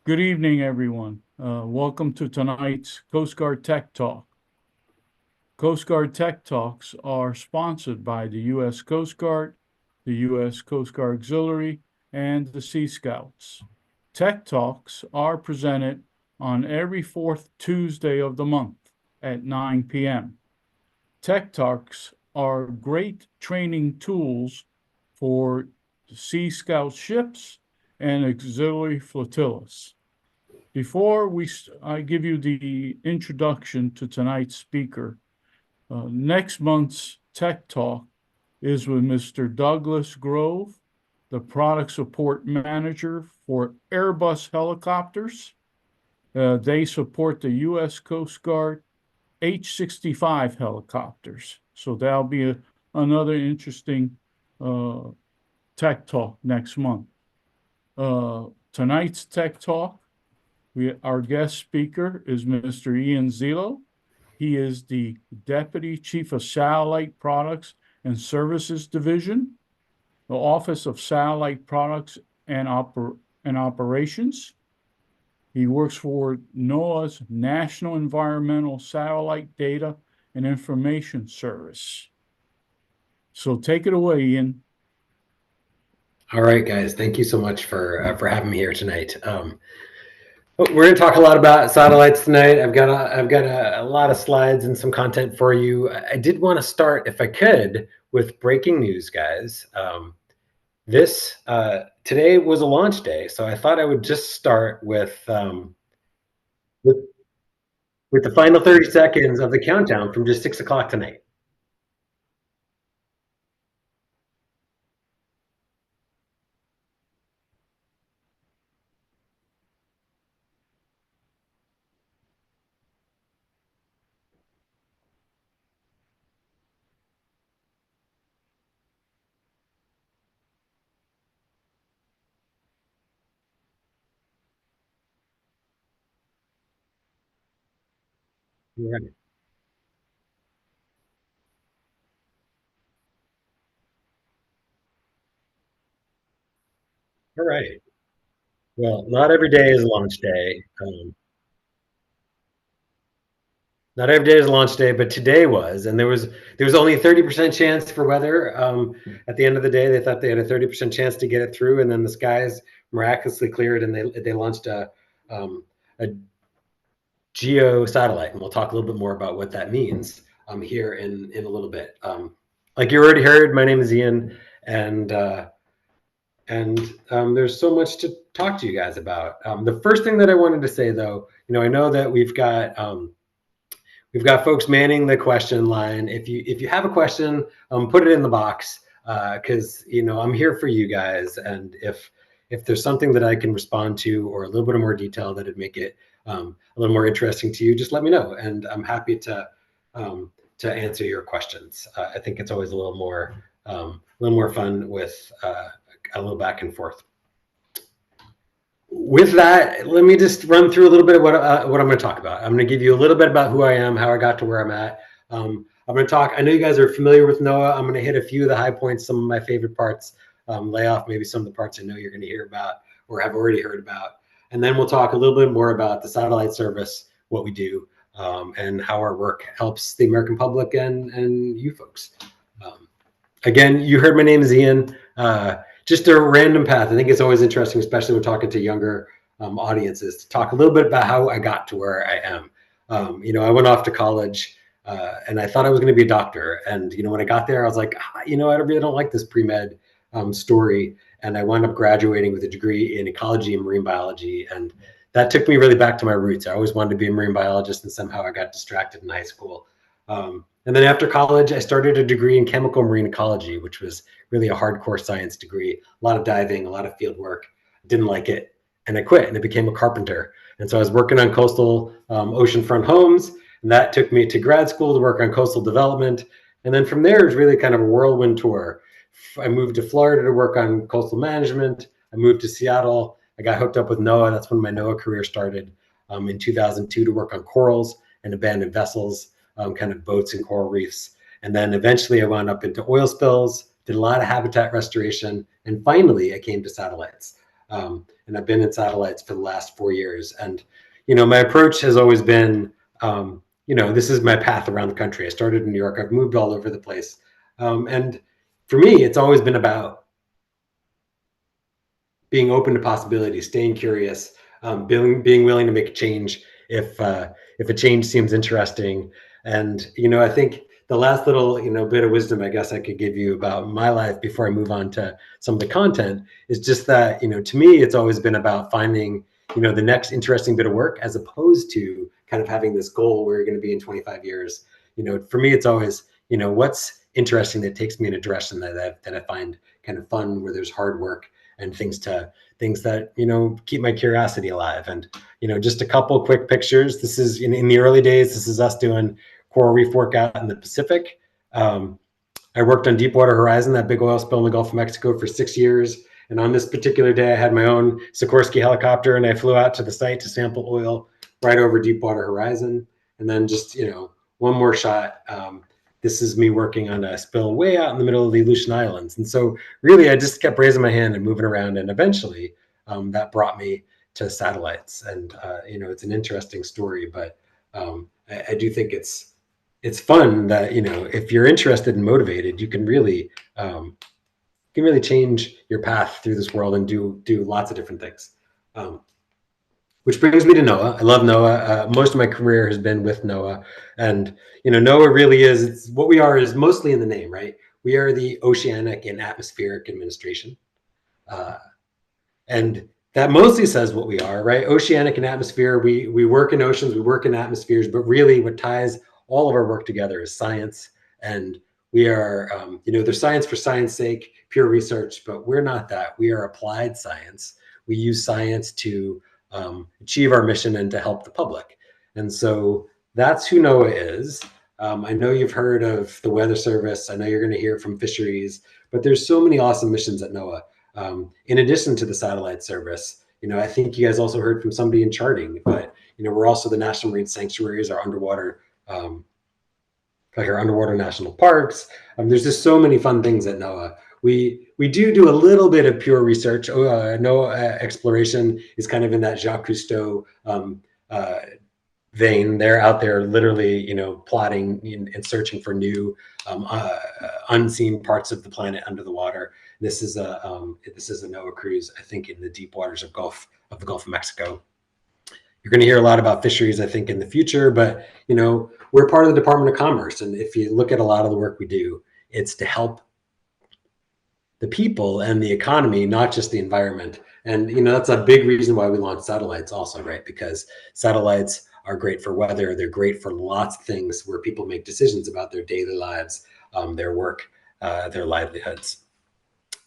Good evening, everyone. Welcome to tonight's Coast Guard Tech Talk. Coast Guard Tech Talks are sponsored by the U.S. Coast Guard, the U.S. Coast Guard Auxiliary, and the Sea Scouts. Tech Talks are presented on every fourth Tuesday of the month at 9 p.m. Tech Talks are great training tools for Sea Scout ships and auxiliary flotillas. Before I give you the introduction to tonight's speaker, next month's Tech Talk is with Mr. Douglas Grove, the product support manager for Airbus helicopters. They support the U.S. Coast Guard H-65 helicopters. So that'll be another interesting Tech Talk next month. Tonight's Tech Talk, our guest speaker is Mr. Ian Zelo. He is the Deputy Chief of Satellite Products and Services Division, the Office of Satellite Products and Operations. He works for NOAA's National Environmental Satellite Data and Information Service. So take it away, Ian. All right, guys. Thank you so much for having me here tonight. We're going to talk a lot about satellites tonight. I've got a lot of slides and some content for you. I did want to start, if I could, with breaking news, guys. Today was a launch day, so I thought I would just start with the final 30 seconds of the countdown from just 6 o'clock tonight. All right. All right. Well, not every day is launch day. Not every day is launch day, but today was, and there was only a 30% chance for weather. At the end of the day, they thought they had a 30% chance to get it through, and then the skies miraculously cleared, and they launched a geo satellite, and we'll talk a little bit more about what that means here in a little bit. Like you already heard, my name is Ian, and there's so much to talk to you guys about. The first thing that I wanted to say, though, I know that we've got folks manning the question line. If you have a question, put it in the box because I'm here for you guys. And if there's something that I can respond to or a little bit more detail that'd make it a little more interesting to you, just let me know, and I'm happy to answer your questions. I think it's always a little more fun with a little back and forth. With that, let me just run through a little bit of what I'm going to talk about. I'm going to give you a little bit about who I am, how I got to where I'm at. I'm going to talk. I know you guys are familiar with NOAA. I'm going to hit a few of the high points, some of my favorite parts, lay off maybe some of the parts I know you're going to hear about or have already heard about. And then we'll talk a little bit more about the satellite service, what we do, and how our work helps the American public and you folks. Again, you heard my name is Ian. Just a random path. I think it's always interesting, especially when talking to younger audiences, to talk a little bit about how I got to where I am. I went off to college and I thought I was going to be a doctor. And, when I got there, I was like, I really don't like this pre-med story. And I wound up graduating with a degree in ecology and marine biology. And that took me really back to my roots. I always wanted to be a marine biologist, and somehow I got distracted in high school. And then after college, I started a degree in chemical marine ecology, which was really a hardcore science degree, a lot of diving, a lot of field work. Didn't like it, and I quit, and I became a carpenter. And so I was working on coastal oceanfront homes, and that took me to grad school to work on coastal development. And then from there, it was really kind of a whirlwind tour. I moved to Florida to work on coastal management. I moved to Seattle. I got hooked up with NOAA. That's when my NOAA career started in 2002 to work on corals and abandoned vessels. Kind of boats and coral reefs. And then eventually I wound up into oil spills, did a lot of habitat restoration, and finally I came to satellites. And and I've been in satellites for the last 4 years. And, my approach has always been, this is my path around the country. I started in New York. I've moved all over the place. And for me, it's always been about being open to possibilities, staying curious, being willing to make a change if a change seems interesting. And I think the last little bit of wisdom I guess I could give you about my life before I move on to some of the content is just that to me it's always been about finding the next interesting bit of work, as opposed to kind of having this goal where you're going to be in 25 years. For me it's always what's interesting that takes me in a direction that I find kind of fun, where there's hard work and things that keep my curiosity alive. And just a couple quick pictures. This is in the early days. This is us doing coral reef work out in the Pacific. I worked on Deepwater Horizon, that big oil spill in the Gulf of Mexico, for 6 years. And on this particular day, I had my own Sikorsky helicopter, and I flew out to the site to sample oil right over Deepwater Horizon. And then just one more shot. This is me working on a spill way out in the middle of the Aleutian Islands. And so really, I just kept raising my hand and moving around. And eventually that brought me to satellites. And, it's an interesting story, but I do think it's fun that, if you're interested and motivated, you can really change your path through this world and do lots of different things. Which brings me to NOAA. I love NOAA. Most of my career has been with NOAA. And, NOAA really is, what we are is mostly in the name, right? We are the Oceanic and Atmospheric Administration. And that mostly says what we are, right? Oceanic and atmosphere, we work in oceans, we work in atmospheres, but really what ties all of our work together is science. And we are, there's science for science sake, pure research, but we're not that. We are applied science. We use science to achieve our mission and to help the public. And so that's who NOAA is. I know you've heard of the Weather Service. I know you're going to hear from fisheries, but there's so many awesome missions at NOAA. In addition to the satellite service, I think you guys also heard from somebody in charting, but we're also the National Marine Sanctuaries, our underwater national parks. There's just so many fun things at NOAA. We do a little bit of pure research. NOAA exploration is kind of in that Jacques Cousteau vein. They're out there literally, plotting and searching for new unseen parts of the planet under the water. This is a NOAA cruise, I think, in the deep waters of the Gulf of Mexico. You're going to hear a lot about fisheries, I think, in the future, but we're part of the Department of Commerce, and if you look at a lot of the work we do, it's to help the people and the economy, not just the environment. And that's a big reason why we launched satellites, also, right? Because satellites are great for weather. They're great for lots of things where people make decisions about their daily lives, their work, their livelihoods.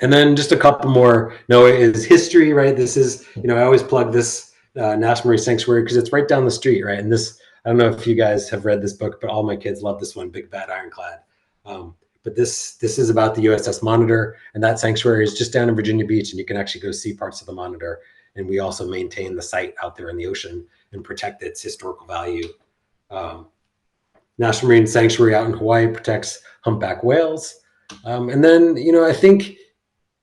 And then just a couple more. NOAA is history, right? This is, I always plug this National Marine Sanctuary because it's right down the street, right? And this, I don't know if you guys have read this book, but all my kids love this one, Big Bad Ironclad. But this is about the USS Monitor, and that sanctuary is just down in Virginia Beach, and you can actually go see parts of the Monitor. And we also maintain the site out there in the ocean and protect its historical value. National Marine Sanctuary out in Hawaii protects humpback whales. And then, I think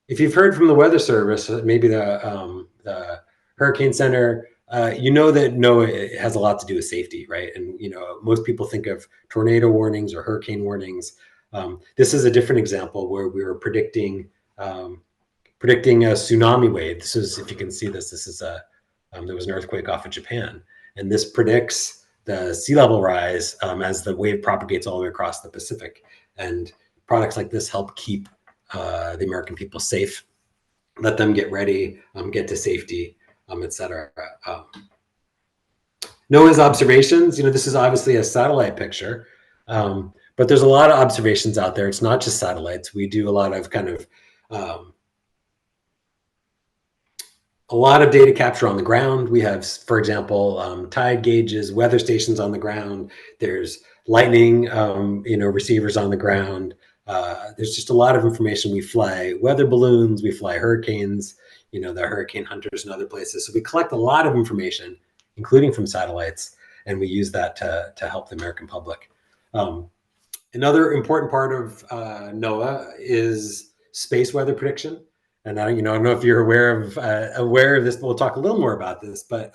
if you've heard from the Weather Service, maybe the Hurricane Center, that NOAA has a lot to do with safety, right? And, most people think of tornado warnings or hurricane warnings. This is a different example where we were predicting a tsunami wave. This is, if you can see this, there was an earthquake off of Japan, and this predicts the sea level rise as the wave propagates all the way across the Pacific. And products like this help keep the American people safe, let them get ready, get to safety, etc. NOAA's observations, this is obviously a satellite picture, but there's a lot of observations out there. It's not just satellites. We do a lot of a lot of data capture on the ground. We have, for example, tide gauges, weather stations on the ground. There's lightning, receivers on the ground. There's just a lot of information. We fly weather balloons, we fly hurricanes, the hurricane hunters and other places. So we collect a lot of information, including from satellites, and we use that to help the American public. Another important part of NOAA is space weather prediction. And I don't know if you're aware of this, but we'll talk a little more about this. But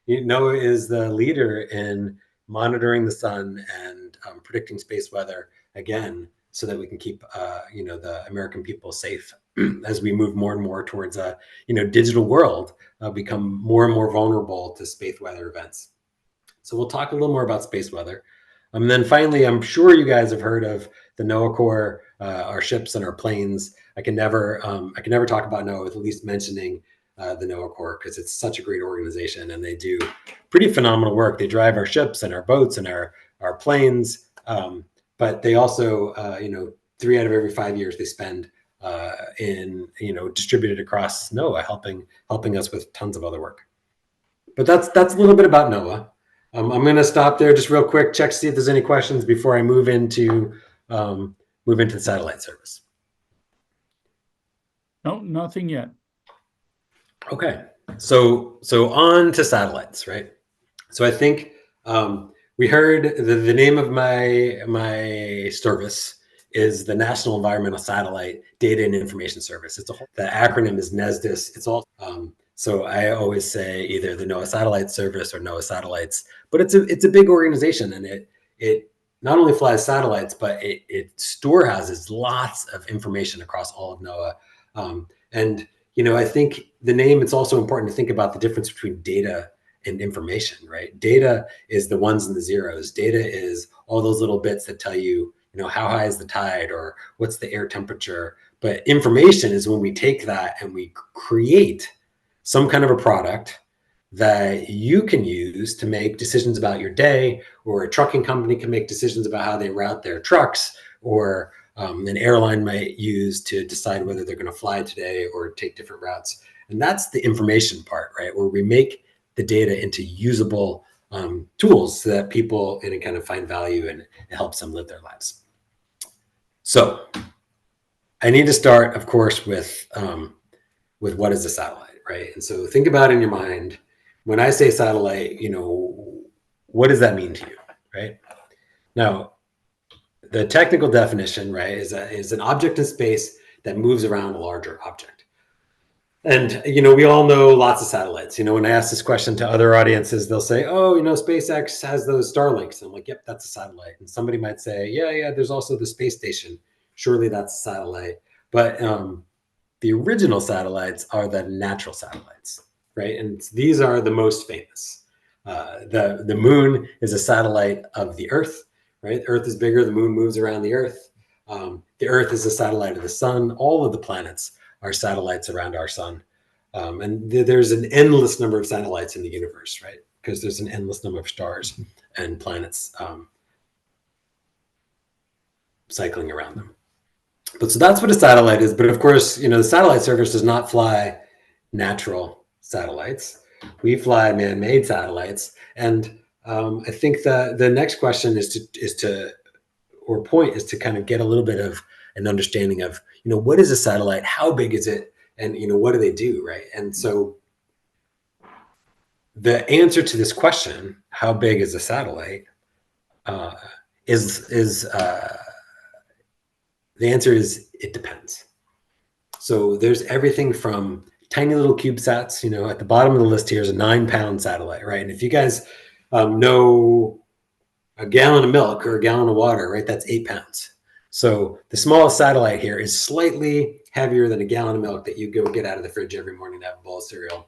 NOAA is the leader in monitoring the sun and predicting space weather, again, so that we can keep the American people safe as we move more and more towards a digital world, become more and more vulnerable to space weather events. So we'll talk a little more about space weather. And then finally, I'm sure you guys have heard of the NOAA Corps, our ships and our planes. I can never talk about NOAA with at least mentioning the NOAA Corps, because it's such a great organization and they do pretty phenomenal work. They drive our ships and our boats and our planes, but they also, 3 out of every 5 years they spend distributed across NOAA, helping us with tons of other work. But that's a little bit about NOAA. I'm going to stop there just real quick, check to see if there's any questions before I move into the satellite service. No, nothing yet. Okay, so on to satellites, right? So I think we heard the name of my service is the National Environmental Satellite Data and Information Service. The acronym is NESDIS. It's all so I always say either the NOAA Satellite Service or NOAA Satellites, but it's a big organization, and it not only flies satellites, but it storehouses lots of information across all of NOAA. And I think the name, it's also important to think about the difference between data and information, right? Data is the ones and the zeros. Data is all those little bits that tell you, how high is the tide or what's the air temperature. But information is when we take that and we create some kind of a product that you can use to make decisions about your day, or a trucking company can make decisions about how they route their trucks, or an airline might use to decide whether they're going to fly today or take different routes. And that's the information part, right? Where we make the data into usable tools so that people can kind of find value and it helps them live their lives. So I need to start, of course, with what is a satellite, right? And so think about in your mind, when I say satellite, what does that mean to you, right? Now, the technical definition, right, is an object in space that moves around a larger object. And, we all know lots of satellites. When I ask this question to other audiences, they'll say, oh, SpaceX has those Starlinks. And I'm like, yep, that's a satellite. And somebody might say, yeah, there's also the space station. Surely that's a satellite. But the original satellites are the natural satellites, right? And these are the most famous. The moon is a satellite of the Earth, right? The Earth is bigger, the moon moves around the Earth. The Earth is a satellite of the sun. All of the planets are satellites around our sun. And there's an endless number of satellites in the universe, right? Because there's an endless number of stars and planets cycling around them. But so that's what a satellite is. But of course, the satellite service does not fly natural satellites. We fly man-made satellites. And I think the next question is to kind of get a little bit of an understanding of, what is a satellite? How big is it? And, what do they do, right? And so the answer to this question, how big is a satellite, the answer is it depends. So there's everything from tiny little CubeSats, at the bottom of the list here is a 9-pound satellite, right? And if you guys know a gallon of milk or a gallon of water, right, that's 8 pounds. So the smallest satellite here is slightly heavier than a gallon of milk that you go get out of the fridge every morning to have a bowl of cereal.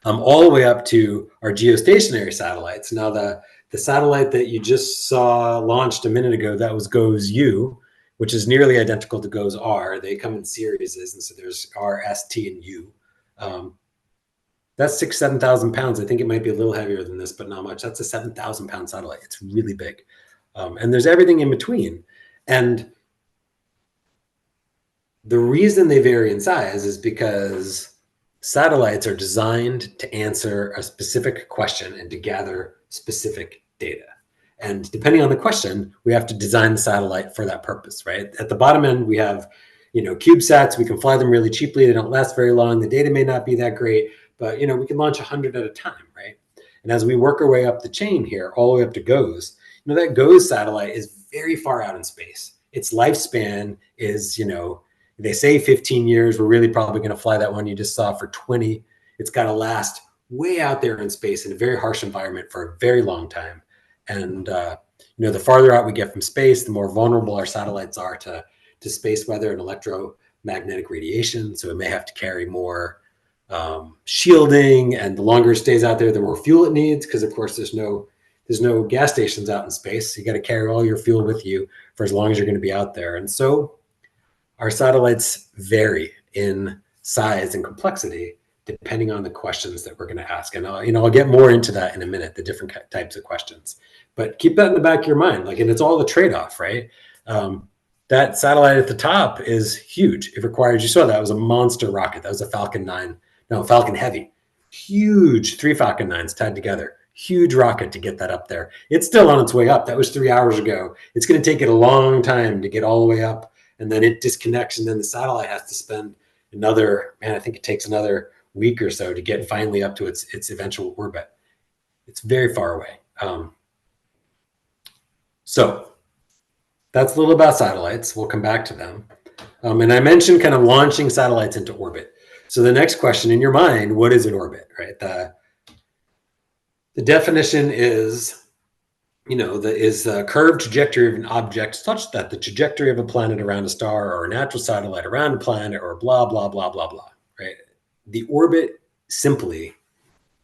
All the way up to our geostationary satellites. Now the satellite that you just saw launched a minute ago, that was GOES-U, which is nearly identical to GOES-R. They come in series, and so there's R, S, T, and U. That's 7,000 pounds. I think it might be a little heavier than this, but not much. That's a 7,000-pound satellite. It's really big. And there's everything in between. And the reason they vary in size is because satellites are designed to answer a specific question and to gather specific data. And depending on the question, we have to design the satellite for that purpose, right? At the bottom end, we have, CubeSats. We can fly them really cheaply. They don't last very long. The data may not be that great, but, we can launch 100 at a time, right? And as we work our way up the chain here, all the way up to GOES, that GOES satellite is very far out in space. Its lifespan is, They say 15 years. We're really probably going to fly that one you just saw for 20. It's got to last way out there in space in a very harsh environment for a very long time. And the farther out we get from space, the more vulnerable our satellites are to space weather and electromagnetic radiation. So it may have to carry more shielding, and the longer it stays out there, the more fuel it needs, because of course there's no gas stations out in space. So you got to carry all your fuel with you for as long as you're going to be out there. And so our satellites vary in size and complexity depending on the questions that we're going to ask. And I'll get more into that in a minute, the different types of questions. But keep that in the back of your mind. And it's all the trade-off, right? That satellite at the top is huge. It requires, you saw that was a monster rocket. That was a Falcon Heavy. Huge 3 Falcon 9s tied together. Huge rocket to get that up there. It's still on its way up. That was 3 hours ago. It's going to take it a long time to get all the way up, and then it disconnects, and then the satellite has to spend I think it takes another week or so to get finally up to its eventual orbit. It's very far away. So that's a little about satellites. We'll come back to them. And I mentioned kind of launching satellites into orbit. So the next question in your mind, what is an orbit, right? The definition is, is a curved trajectory of an object such that the trajectory of a planet around a star or a natural satellite around a planet or blah, blah, blah, blah, blah, right? The orbit simply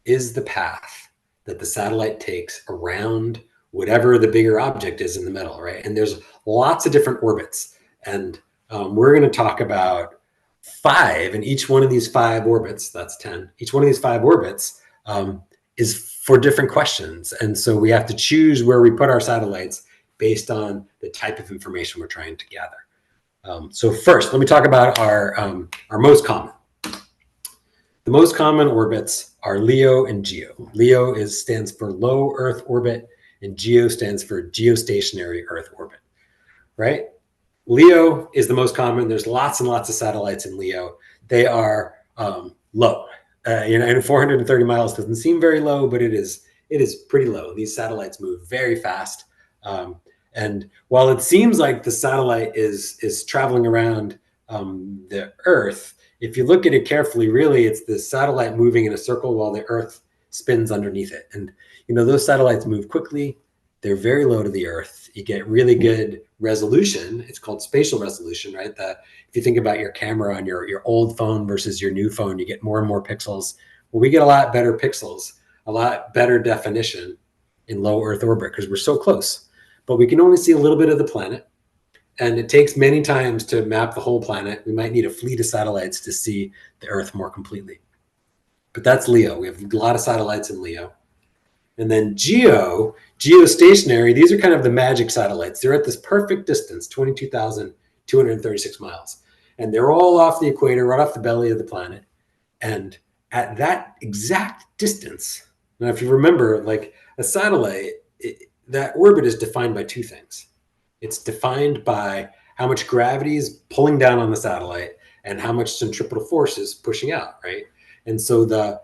is the path that the satellite takes around whatever the bigger object is in the middle, right? And there's lots of different orbits. And we're going to talk about 5, and each one of these 5 orbits, that's 10, each one of these 5 orbits is for different questions. And so we have to choose where we put our satellites based on the type of information we're trying to gather. So first, let me talk about our most common. The most common orbits are LEO and GEO. LEO stands for low Earth orbit, and GEO stands for geostationary Earth orbit, right? LEO is the most common. There's lots and lots of satellites in LEO. They are low. And 430 miles doesn't seem very low, but it is pretty low. These satellites move very fast. And while it seems like the satellite is traveling around the Earth, if you look at it carefully, really it's the satellite moving in a circle while the Earth spins underneath it. And those satellites move quickly. They're very low to the Earth. You get really good resolution. It's called spatial resolution, right? If you think about your camera on your old phone versus your new phone, you get more and more pixels. Well, we get a lot better pixels, a lot better definition in low Earth orbit because we're so close. But we can only see a little bit of the planet, and it takes many times to map the whole planet. We might need a fleet of satellites to see the Earth more completely. But that's LEO. We have a lot of satellites in LEO. And then geostationary, these are kind of the magic satellites. They're at this perfect distance, 22,236 miles. And they're all off the equator, right off the belly of the planet. And at that exact distance, now if you remember, like a satellite, that orbit is defined by 2 things. It's defined by how much gravity is pulling down on the satellite and how much centripetal force is pushing out, right? And so the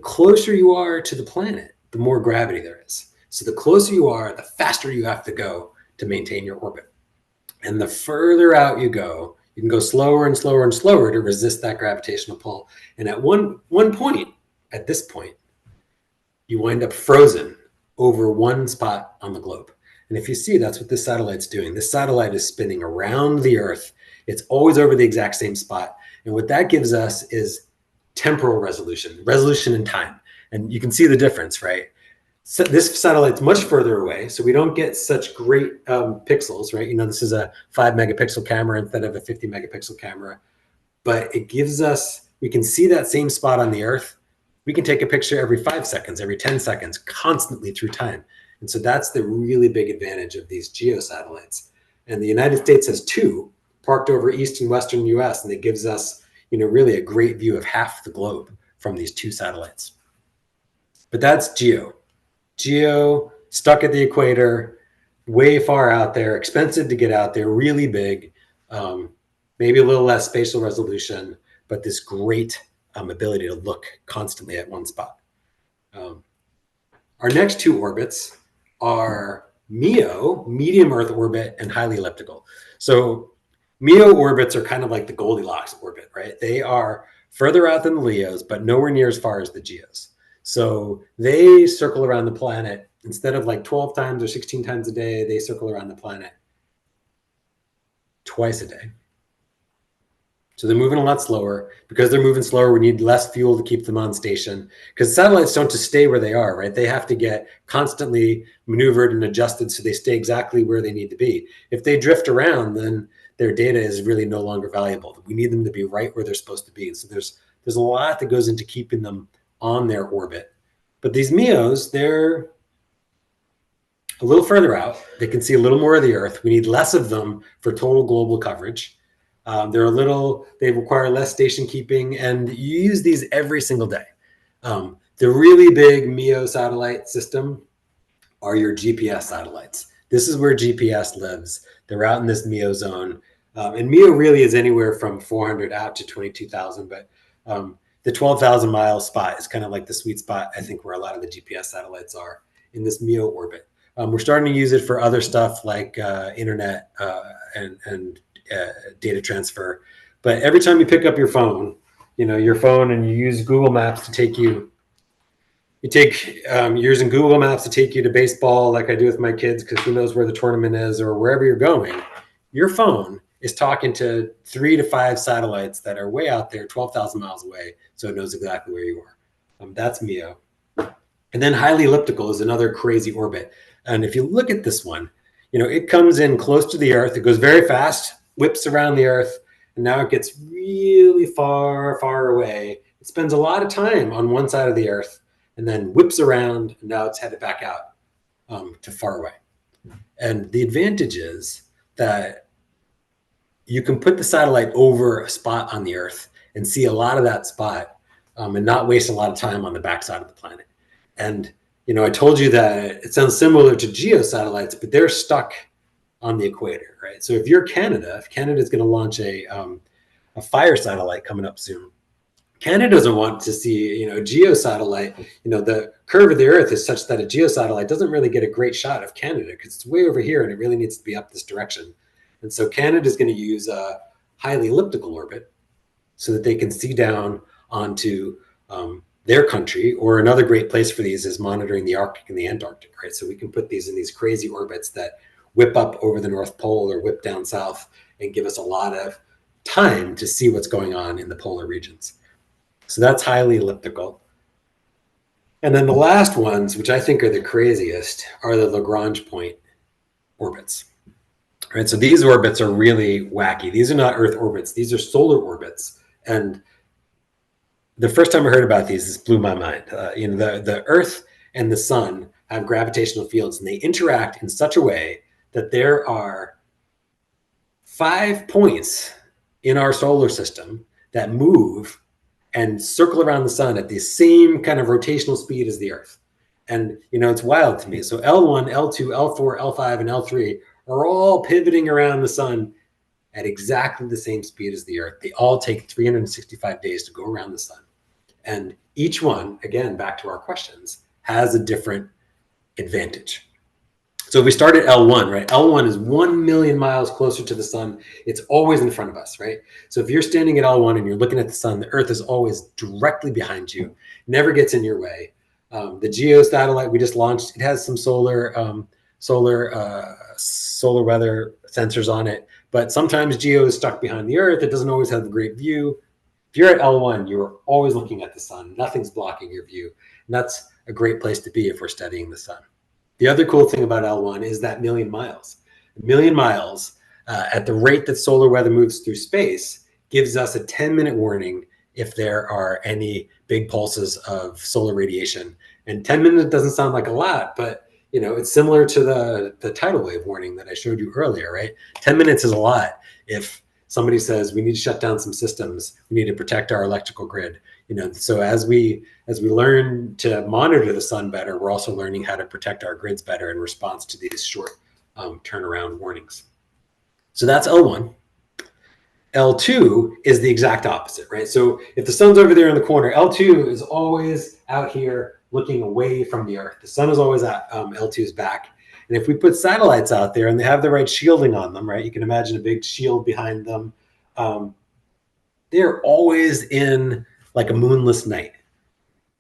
closer you are to the planet, the more gravity there is. So the closer you are, the faster you have to go to maintain your orbit. And the further out you go, you can go slower and slower and slower to resist that gravitational pull. And at one point, at this point, you wind up frozen over one spot on the globe. And if you see, that's what this satellite's doing. This satellite is spinning around the Earth. It's always over the exact same spot. And what that gives us is temporal resolution in time. And you can see the difference, right? So this satellite's much further away, so we don't get such great pixels, right? This is a 5 megapixel camera instead of a 50 megapixel camera. But it gives us, we can see that same spot on the Earth. We can take a picture every 5 seconds, every 10 seconds, constantly through time. And so that's the really big advantage of these GEO satellites. And the United States has 2 parked over east and western US, and it gives us, really a great view of half the globe from these 2 satellites. But that's GEO. GEO, stuck at the equator, way far out there, expensive to get out there, really big, maybe a little less spatial resolution, but this great ability to look constantly at one spot. Our next 2 orbits are MEO, medium Earth orbit, and highly elliptical. So MEO orbits are kind of like the Goldilocks orbit, right? They are further out than the LEOs, but nowhere near as far as the GEOs. So they circle around the planet instead of like 12 times or 16 times a day, they circle around the planet twice a day. So they're moving a lot slower. Because they're moving slower, we need less fuel to keep them on station. Because satellites don't just stay where they are, right? They have to get constantly maneuvered and adjusted so they stay exactly where they need to be. If they drift around, then their data is really no longer valuable. We need them to be right where they're supposed to be. And so there's a lot that goes into keeping them on their orbit. But these MEOs, they're a little further out. They can see a little more of the Earth. We need less of them for total global coverage. They require less station keeping, and you use these every single day. The really big MEO satellite system are your GPS satellites. This is where GPS lives. They're out in this MEO zone. And MEO really is anywhere from 400 out to 22,000, but the 12,000 mile spot is kind of like the sweet spot, I think, where a lot of the GPS satellites are in this MEO orbit. We're starting to use it for other stuff like internet and data transfer. But every time you pick up your phone, and you use Google Maps to take you're using Google Maps to take you to baseball like I do with my kids because who knows where the tournament is or wherever you're going, your phone is talking to 3 to 5 satellites that are way out there, 12,000 miles away, so it knows exactly where you are. That's MEO. And then highly elliptical is another crazy orbit. And if you look at this one, it comes in close to the Earth. It goes very fast, whips around the Earth, and now it gets really far, far away. It spends a lot of time on one side of the Earth and then whips around, and now it's headed back out to far away. And the advantage is that you can put the satellite over a spot on the Earth and see a lot of that spot and not waste a lot of time on the backside of the planet. And I told you that it sounds similar to GEO satellites, but they're stuck on the equator, right? So if you're Canada, if Canada is going to launch a fire satellite coming up soon, Canada doesn't want to see, a GEO satellite. The curve of the Earth is such that a GEO satellite doesn't really get a great shot of Canada because it's way over here and it really needs to be up this direction. And so Canada is going to use a highly elliptical orbit so that they can see down onto their country. Or another great place for these is monitoring the Arctic and the Antarctic, right? So we can put these in these crazy orbits that whip up over the North Pole or whip down south and give us a lot of time to see what's going on in the polar regions. So that's highly elliptical. And then the last ones, which I think are the craziest, are the Lagrange point orbits. Right? So these orbits are really wacky. These are not Earth orbits. These are solar orbits. And the first time I heard about these, this blew my mind. The Earth and the sun have gravitational fields, and they interact in such a way that there are 5 points in our solar system that move and circle around the sun at the same kind of rotational speed as the Earth. And, it's wild to me. So L1, L2, L4, L5, and L3 are all pivoting around the sun at exactly the same speed as the Earth. They all take 365 days to go around the sun. And each one, again, back to our questions, has a different advantage. So if we start at L1, right? L1 is 1 million miles closer to the sun. It's always in front of us, right? So if you're standing at L1 and you're looking at the sun, the Earth is always directly behind you, never gets in your way. The GEO satellite we just launched, it has some solar weather sensors on it, but sometimes GEO is stuck behind the Earth. It doesn't always have a great view. If you're at L1, you're always looking at the sun. Nothing's blocking your view. And that's a great place to be if we're studying the sun. The other cool thing about L1 is that million miles. A million miles at the rate that solar weather moves through space gives us a 10-minute warning if there are any big pulses of solar radiation. And 10 minutes doesn't sound like a lot, but it's similar to the tidal wave warning that I showed you earlier, right? 10 minutes is a lot. If somebody says we need to shut down some systems, we need to protect our electrical grid, so as we learn to monitor the sun better, we're also learning how to protect our grids better in response to these short turnaround warnings. So that's L1. L2 is the exact opposite, right? So if the sun's over there in the corner, L2 is always out here looking away from the Earth. The sun is always at L2's back. And if we put satellites out there and they have the right shielding on them, right, you can imagine a big shield behind them. They're always in like a moonless night.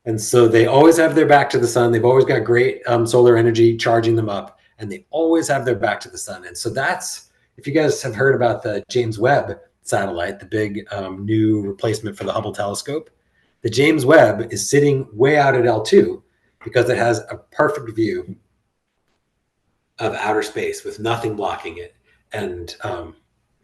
And so they always have their back to the sun. They've always got great solar energy charging them up, and they always have their back to the sun. And so that's, if you guys have heard about the James Webb satellite, the big new replacement for the Hubble telescope, the James Webb is sitting way out at L2 because it has a perfect view of outer space with nothing blocking it. And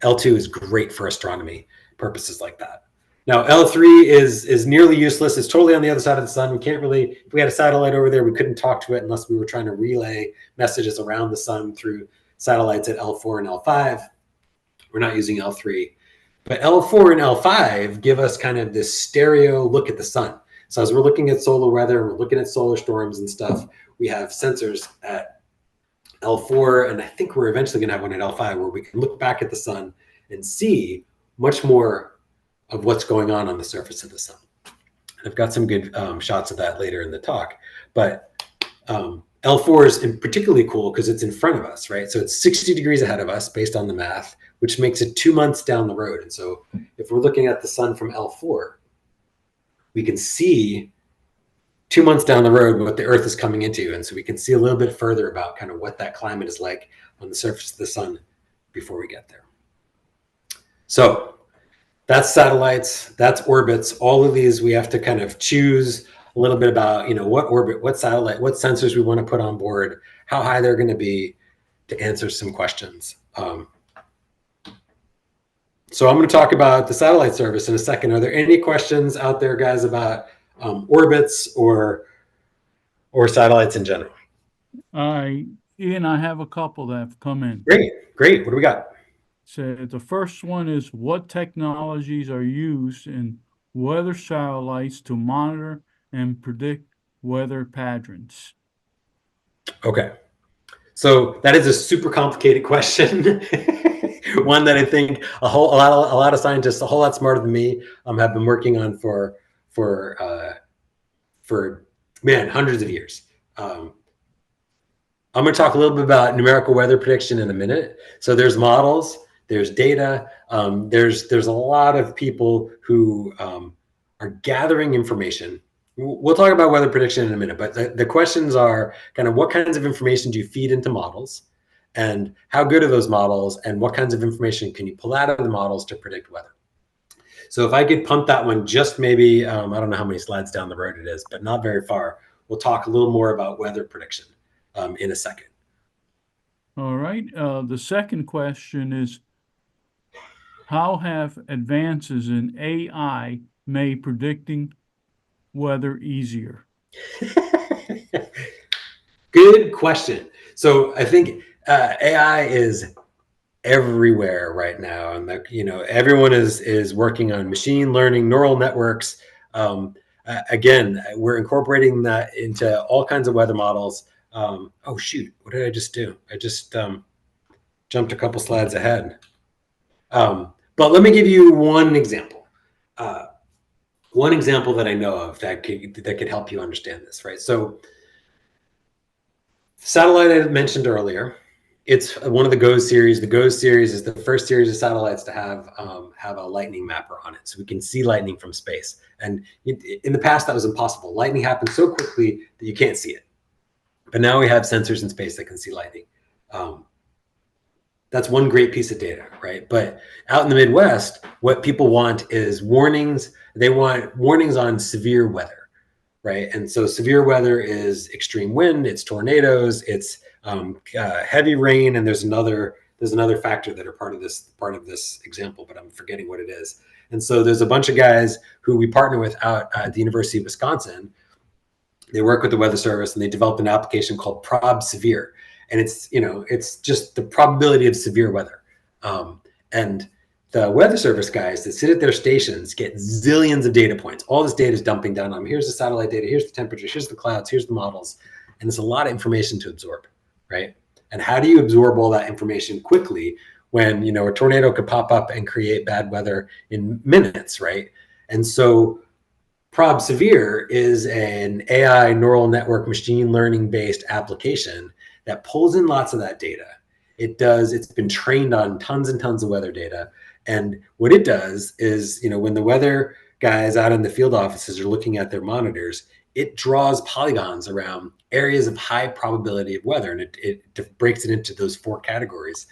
L2 is great for astronomy purposes like that. Now, L3 is nearly useless. It's totally on the other side of the sun. We can't really, if we had a satellite over there, we couldn't talk to it unless we were trying to relay messages around the sun through satellites at L4 and L5. We're not using L3. But L4 and L5 give us kind of this stereo look at the sun. So as we're looking at solar weather, we're looking at solar storms and stuff, we have sensors at L4, and I think we're eventually going to have one at L5 where we can look back at the sun and see much more of what's going on the surface of the sun. And I've got some good shots of that later in the talk. But L4 is particularly cool because it's in front of us, right? So it's 60 degrees ahead of us based on the math, which makes it 2 months down the road. And so if we're looking at the sun from L4, we can see 2 months down the road what the Earth is coming into. And so we can see a little bit further about kind of what that climate is like on the surface of the sun before we get there. So that's satellites, that's orbits. All of these, we have to kind of choose a little bit about, what orbit, what satellite, what sensors we want to put on board, how high they're going to be to answer some questions. So I'm going to talk about the satellite service in a second. Are there any questions out there, guys, about orbits or satellites in general? Ian, I have a couple that have come in. Great. What do we got? So the first one is, what technologies are used in weather satellites to monitor and predict weather patterns? Okay. So that is a super complicated question. One that I think a lot of scientists, a whole lot smarter than me, have been working on for hundreds of years. I'm going to talk a little bit about numerical weather prediction in a minute. So there's models, there's data, there's a lot of people who are gathering information. We'll talk about weather prediction in a minute, but the questions are kind of what kinds of information do you feed into models, and how good are those models, and what kinds of information can you pull out of the models to predict weather? So if I could pump that one just maybe, I don't know how many slides down the road it is, but not very far, we'll talk a little more about weather prediction in a second. All right. The second question is, how have advances in AI made predicting weather easier? Good question. So I think AI is everywhere right now, and everyone is working on machine learning, neural networks. Again, we're incorporating that into all kinds of weather models. Oh shoot, what did I just do? I just jumped a couple slides ahead. But let me give you one example. One example that I know of that could help you understand this, right? So satellite I mentioned earlier, it's one of the GOES series. The GOES series is the first series of satellites to have a lightning mapper on it. So we can see lightning from space. And in the past, that was impossible. Lightning happens so quickly that you can't see it. But now we have sensors in space that can see lightning. That's one great piece of data, right? But out in the Midwest, what people want is warnings. They want warnings on severe weather, right? And so severe weather is extreme wind, it's tornadoes, it's heavy rain, and there's another factor that are part of this example, but I'm forgetting what it is. And so there's a bunch of guys who we partner with out at the University of Wisconsin. They work with the Weather Service, and they developed an application called Prob Severe. And it's just the probability of severe weather. And the Weather Service guys that sit at their stations get zillions of data points. All this data is dumping down on them. Here's the satellite data, here's the temperature, here's the clouds, here's the models. And it's a lot of information to absorb, right? And how do you absorb all that information quickly when, a tornado could pop up and create bad weather in minutes, right? And so Prob Severe is an AI neural network machine learning based application that pulls in lots of that data. It's been trained on tons and tons of weather data. And what it does is, when the weather guys out in the field offices are looking at their monitors, it draws polygons around areas of high probability of weather, and it breaks it into those 4 categories.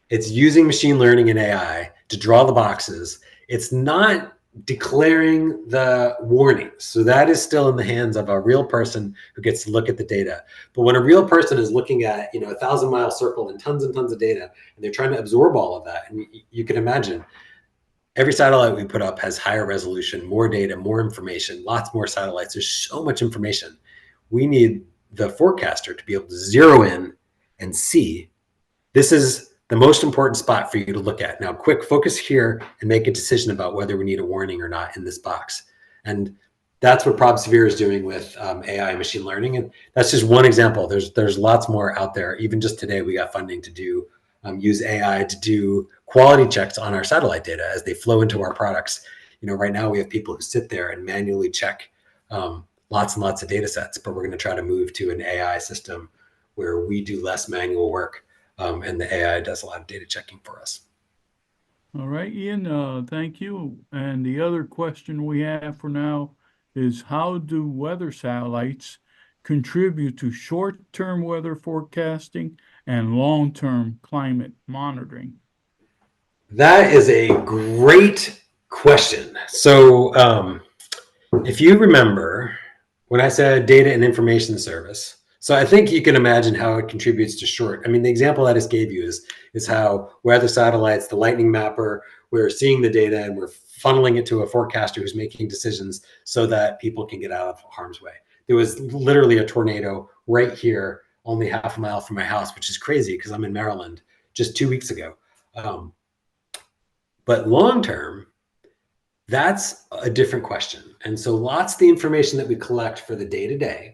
It's using machine learning and AI to draw the boxes. It's not declaring the warnings. So that is still in the hands of a real person who gets to look at the data. But when a real person is looking at, 1,000-mile circle and tons of data, and they're trying to absorb all of that, and you can imagine every satellite we put up has higher resolution, more data, more information, lots more satellites. There's so much information. We need the forecaster to be able to zero in and see, this is the most important spot for you to look at. Now, quick, focus here and make a decision about whether we need a warning or not in this box. And that's what ProbSevere is doing with AI and machine learning. And that's just one example. There's lots more out there. Even just today, we got funding to do use AI to do quality checks on our satellite data as they flow into our products. Right now we have people who sit there and manually check lots and lots of data sets, but we're going to try to move to an AI system where we do less manual work. And the AI does a lot of data checking for us. All right, Ian, thank you. And the other question we have for now is, how do weather satellites contribute to short-term weather forecasting and long-term climate monitoring? That is a great question. So if you remember when I said data and information service, so I think you can imagine how it contributes to short. I mean, the example I just gave you is how weather satellites, the lightning mapper, we're seeing the data and we're funneling it to a forecaster who's making decisions so that people can get out of harm's way. There was literally a tornado right here, only half a mile from my house, which is crazy because I'm in Maryland, just 2 weeks ago. But long term, that's a different question. And so lots of the information that we collect for the day-to-day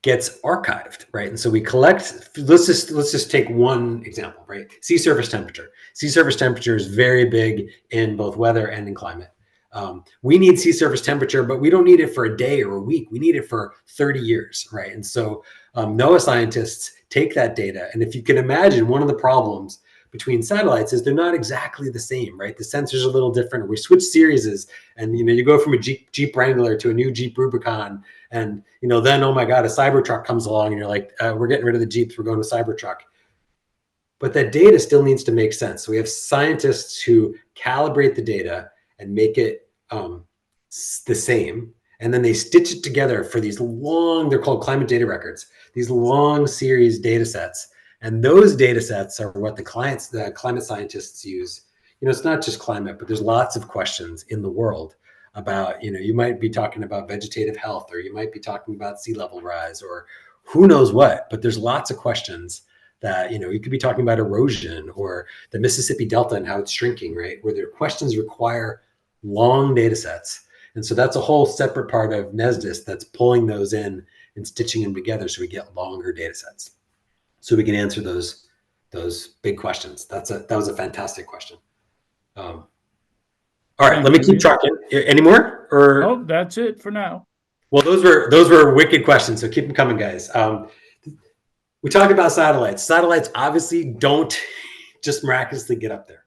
gets archived, right? And so we collect, let's just take one example, right? Sea surface temperature. Sea surface temperature is very big in both weather and in climate. We need sea surface temperature, but we don't need it for a day or a week. We need it for 30 years, right? And so NOAA scientists take that data. And if you can imagine, one of the problems between satellites is they're not exactly the same, right? The sensors are a little different. We switch series, and you go from a Jeep Wrangler to a new Jeep Rubicon, and then, oh my God, a Cybertruck comes along, and you're like, we're getting rid of the Jeeps, we're going to Cybertruck. But that data still needs to make sense. So we have scientists who calibrate the data and make it the same, and then they stitch it together for these long, they're called climate data records, these long series data sets. And those data sets are what the climate scientists use. It's not just climate, but there's lots of questions in the world about, you might be talking about vegetative health, or you might be talking about sea level rise, or who knows what, but there's lots of questions that, you could be talking about erosion or the Mississippi Delta and how it's shrinking, right? Where their questions require long data sets. And so that's a whole separate part of NESDIS that's pulling those in and stitching them together so we get longer data sets, so we can answer those big questions. That was a fantastic question. All right, let me keep trucking. Any more? Or oh, that's it for now. Well, those were wicked questions. So keep them coming, guys. We talked about satellites. Satellites obviously don't just miraculously get up there.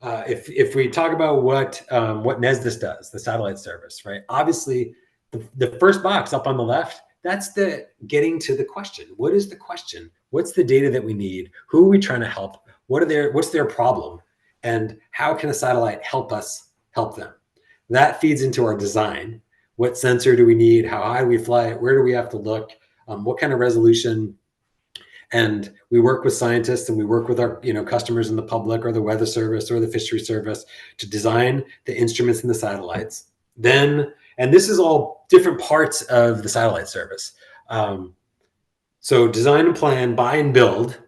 If we talk about what NESDIS does, the satellite service, right? Obviously, the first box up on the left, that's the getting to the question. What is the question? What's the data that we need? Who are we trying to help? What's their problem? And how can a satellite help us help them? That feeds into our design. What sensor do we need? How high do we fly it? Where do we have to look? What kind of resolution? And we work with scientists, and we work with our customers in the public, or the weather service, or the fishery service, to design the instruments and the satellites. And this is all different parts of the satellite service. So design and plan, buy and build.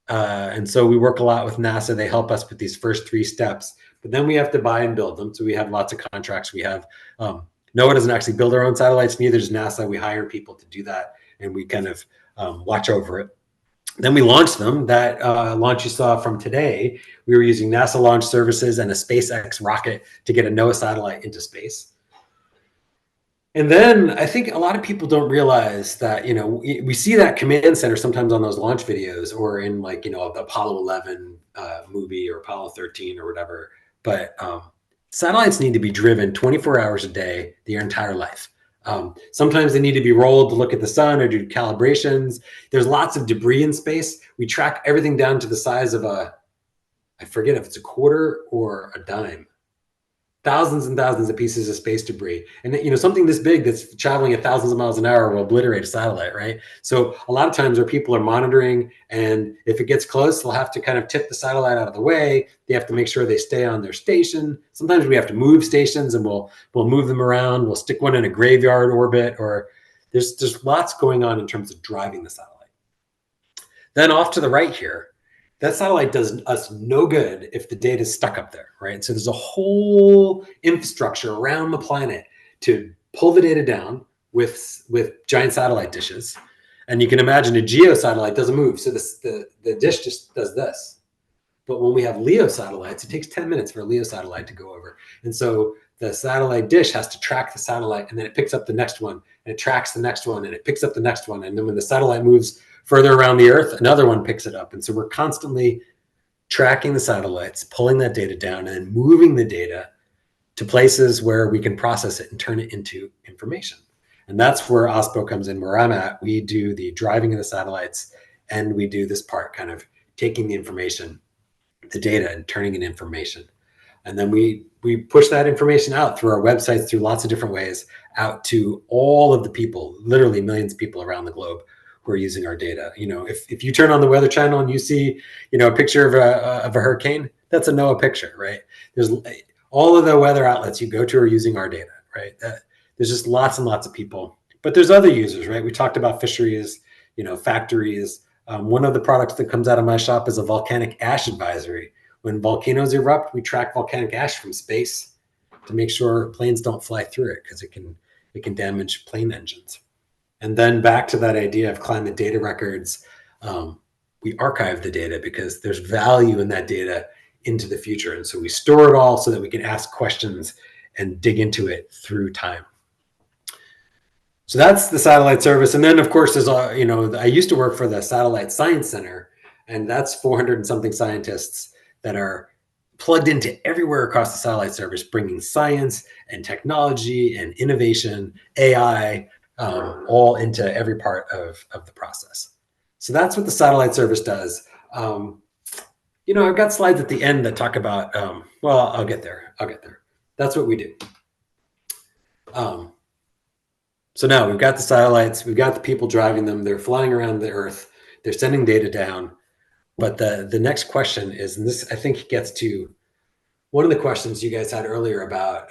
And so we work a lot with NASA. They help us with these first 3 steps, but then we have to buy and build them. So we have lots of contracts. We have, NOAA doesn't actually build our own satellites, neither does NASA. We hire people to do that, and we kind of watch over it. Then we launch them. That launch you saw from today, we were using NASA launch services and a SpaceX rocket to get a NOAA satellite into space. And then I think a lot of people don't realize that, we see that command center sometimes on those launch videos or in like, the Apollo 11 movie or Apollo 13 or whatever. But satellites need to be driven 24 hours a day, their entire life. Sometimes they need to be rolled to look at the sun or do calibrations. There's lots of debris in space. We track everything down to the size of I forget if it's a quarter or a dime. Thousands and thousands of pieces of space debris. And something this big that's traveling at thousands of miles an hour will obliterate a satellite, right? So a lot of times where people are monitoring, and if it gets close, they'll have to kind of tip the satellite out of the way. They have to make sure they stay on their station. Sometimes we have to move stations, and we'll move them around. We'll stick one in a graveyard orbit, or there's lots going on in terms of driving the satellite. Then off to the right here, that satellite does us no good if the data is stuck up there, right? So there's a whole infrastructure around the planet to pull the data down with giant satellite dishes. And you can imagine a geo satellite doesn't move. So the dish just does this. But when we have LEO satellites, it takes 10 minutes for a LEO satellite to go over. And so the satellite dish has to track the satellite, and then it picks up the next one, and it tracks the next one, and it picks up the next one. And then when the satellite moves further around the Earth, another one picks it up. And so we're constantly tracking the satellites, pulling that data down, and then moving the data to places where we can process it and turn it into information. And that's where OSPO comes in, where I'm at. We do the driving of the satellites, and we do this part, kind of taking the information, the data, and turning it information. And then we push that information out through our websites, through lots of different ways, out to all of the people, literally millions of people around the globe who are using our data. If you turn on the Weather Channel and you see, a picture of a hurricane, that's a NOAA picture, right? There's all of the weather outlets you go to are using our data, right? There's just lots and lots of people, but there's other users, right? We talked about fisheries, factories. One of the products that comes out of my shop is a volcanic ash advisory. When volcanoes erupt, we track volcanic ash from space to make sure planes don't fly through it, because it can damage plane engines. And then back to that idea of climate data records, we archive the data because there's value in that data into the future. And so we store it all so that we can ask questions and dig into it through time. So that's the satellite service. And then, of course, there's I used to work for the Satellite Science Center, and that's 400 and something scientists that are plugged into everywhere across the satellite service, bringing science and technology and innovation, AI, all into every part of the process. So that's what the satellite service does. I've got slides at the end that talk about, well, I'll get there. That's what we do. So now we've got the satellites, we've got the people driving them, they're flying around the Earth, they're sending data down. But the next question is, and this I think gets to one of the questions you guys had earlier about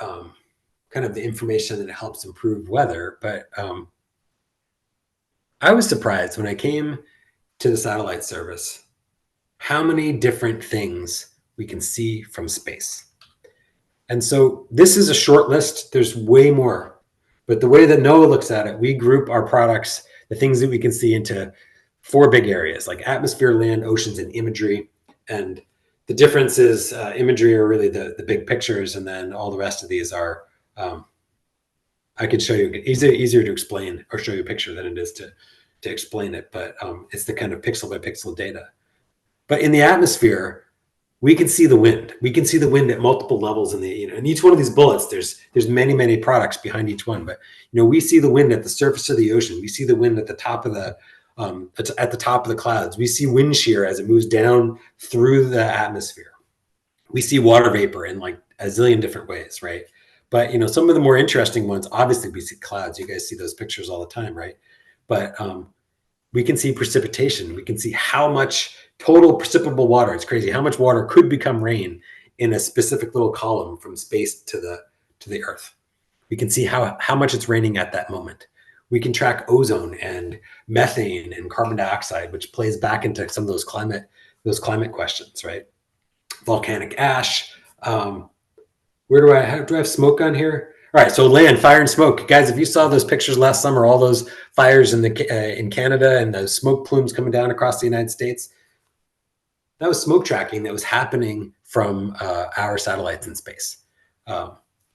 kind of the information that helps improve weather. But I was surprised when I came to the satellite service how many different things we can see from space. And so this is a short list. There's way more. But the way that NOAA looks at it, we group our products, the things that we can see, into 4 big areas, like atmosphere, land, oceans, and imagery. And the difference is imagery are really the big pictures, and then all the rest of these are, I could show you, easier to explain or show you a picture than it is to explain it, but it's the kind of pixel by pixel data. But in the atmosphere, we can see the wind. We can see the wind at multiple levels in in each one of these bullets. There's many products behind each one, but we see the wind at the surface of the ocean. We see the wind at the top of the clouds. We see wind shear as it moves down through the atmosphere. We see water vapor in like a zillion different ways, right? But some of the more interesting ones, obviously we see clouds. You guys see those pictures all the time, right? But we can see precipitation. We can see how much total precipitable water. It's crazy how much water could become rain in a specific little column from space to the Earth. We can see how much it's raining at that moment. We can track ozone and methane and carbon dioxide, which plays back into some of those climate questions, right? Volcanic ash. Do I have smoke on here? All right, so land, fire, and smoke. Guys, if you saw those pictures last summer, all those fires in Canada and those smoke plumes coming down across the United States, that was smoke tracking that was happening from our satellites in space.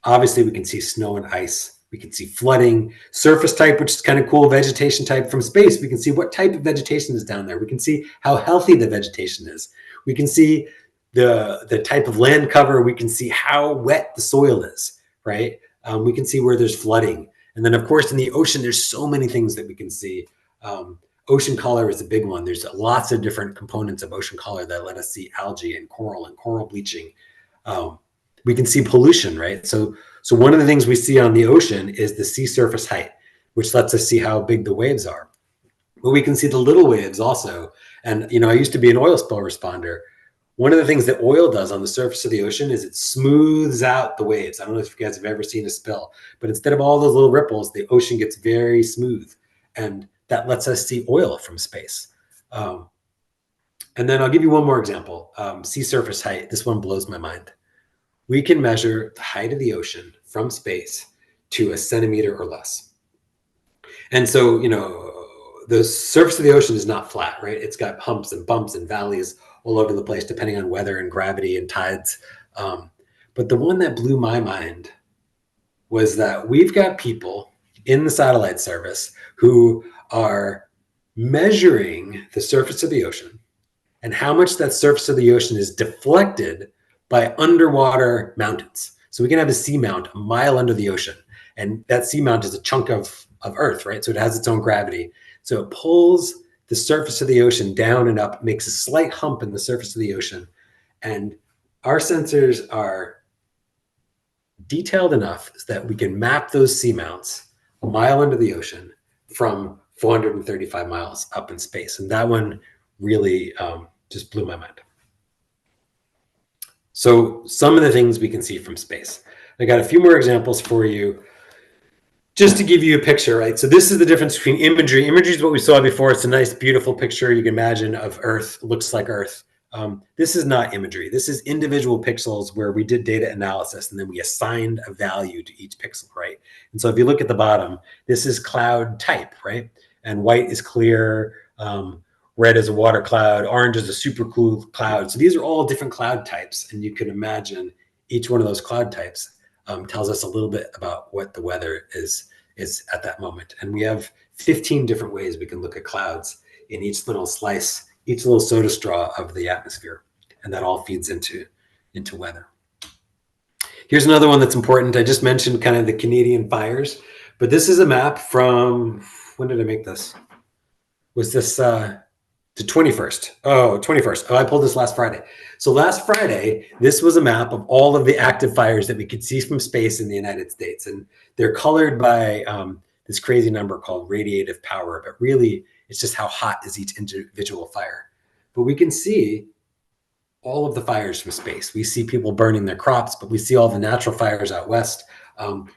Obviously, we can see snow and ice We can see flooding, surface type, which is kind of cool, vegetation type. From space, we can see what type of vegetation is down there. We can see how healthy the vegetation is. We can see the type of land cover. We can see how wet the soil is, right? We can see where there's flooding. And then, of course, in the ocean, there's so many things that we can see. Ocean color is a big one. There's lots of different components of ocean color that let us see algae and coral bleaching. We can see pollution, right? So one of the things we see on the ocean is the sea surface height, which lets us see how big the waves are. But we can see the little waves also. And, I used to be an oil spill responder. One of the things that oil does on the surface of the ocean is it smooths out the waves. I don't know if you guys have ever seen a spill, but instead of all those little ripples, the ocean gets very smooth. And that lets us see oil from space. And then I'll give you one more example. Sea surface height. This one blows my mind. We can measure the height of the ocean from space to a centimeter or less. And so, the surface of the ocean is not flat, right? It's got humps and bumps and valleys all over the place, depending on weather and gravity and tides. But the one that blew my mind was that we've got people in the satellite service who are measuring the surface of the ocean and how much that surface of the ocean is deflected by underwater mountains. So we can have a seamount a mile under the ocean, and that seamount is a chunk of Earth, right? So it has its own gravity. So it pulls the surface of the ocean down and up, makes a slight hump in the surface of the ocean. And our sensors are detailed enough that we can map those seamounts a mile under the ocean from 435 miles up in space. And that one really just blew my mind. So some of the things we can see from space. I got a few more examples for you just to give you a picture, right? So this is the difference between imagery. Imagery is what we saw before. It's a nice, beautiful picture you can imagine of Earth. It looks like Earth. This is not imagery. This is individual pixels where we did data analysis and then we assigned a value to each pixel, right? And so if you look at the bottom, this is cloud type, right? And white is clear, red is a water cloud, orange is a super cool cloud. So these are all different cloud types. And you can imagine each one of those cloud types tells us a little bit about what the weather is at that moment. And we have 15 different ways we can look at clouds in each little slice, each little soda straw of the atmosphere. And that all feeds into weather. Here's another one that's important. I just mentioned kind of the Canadian fires, but this is a map from, when did I make this? Was this the 21st? Oh, 21st. Oh, I pulled this last Friday. So last Friday, this was a map of all of the active fires that we could see from space in the United States. And they're colored by this crazy number called radiative power, but really it's just how hot is each individual fire. But we can see all of the fires from space. We see people burning their crops, but we see all the natural fires out west.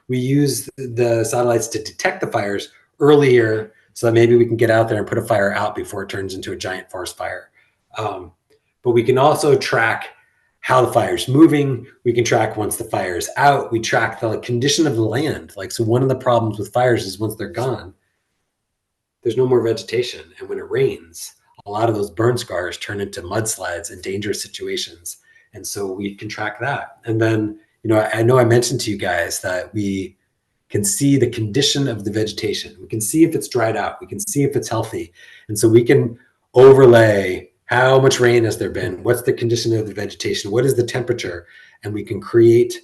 We use the satellites to detect the fires earlier so that maybe we can get out there and put a fire out before it turns into a giant forest fire. But we can also track how the fire's moving. We can track once the fire's out. We track the condition of the land. So one of the problems with fires is once they're gone, there's no more vegetation. And when it rains, a lot of those burn scars turn into mudslides and dangerous situations. And so we can track that. And then, I know I mentioned to you guys that we can see the condition of the vegetation. We can see if it's dried out. We can see if it's healthy. And so we can overlay how much rain has there been? What's the condition of the vegetation? What is the temperature? And we can create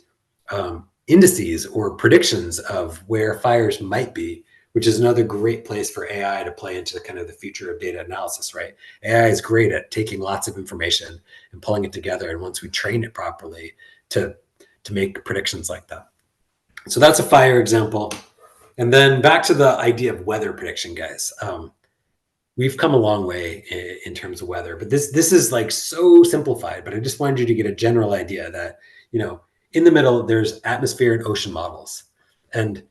indices or predictions of where fires might be, which is another great place for AI to play into kind of the future of data analysis, right? AI is great at taking lots of information and pulling it together. And once we train it properly to make predictions like that. So that's a fire example. And then back to the idea of weather prediction, guys. We've come a long way in terms of weather, but this is so simplified, but I just wanted you to get a general idea that, in the middle, there's atmosphere and ocean models. And,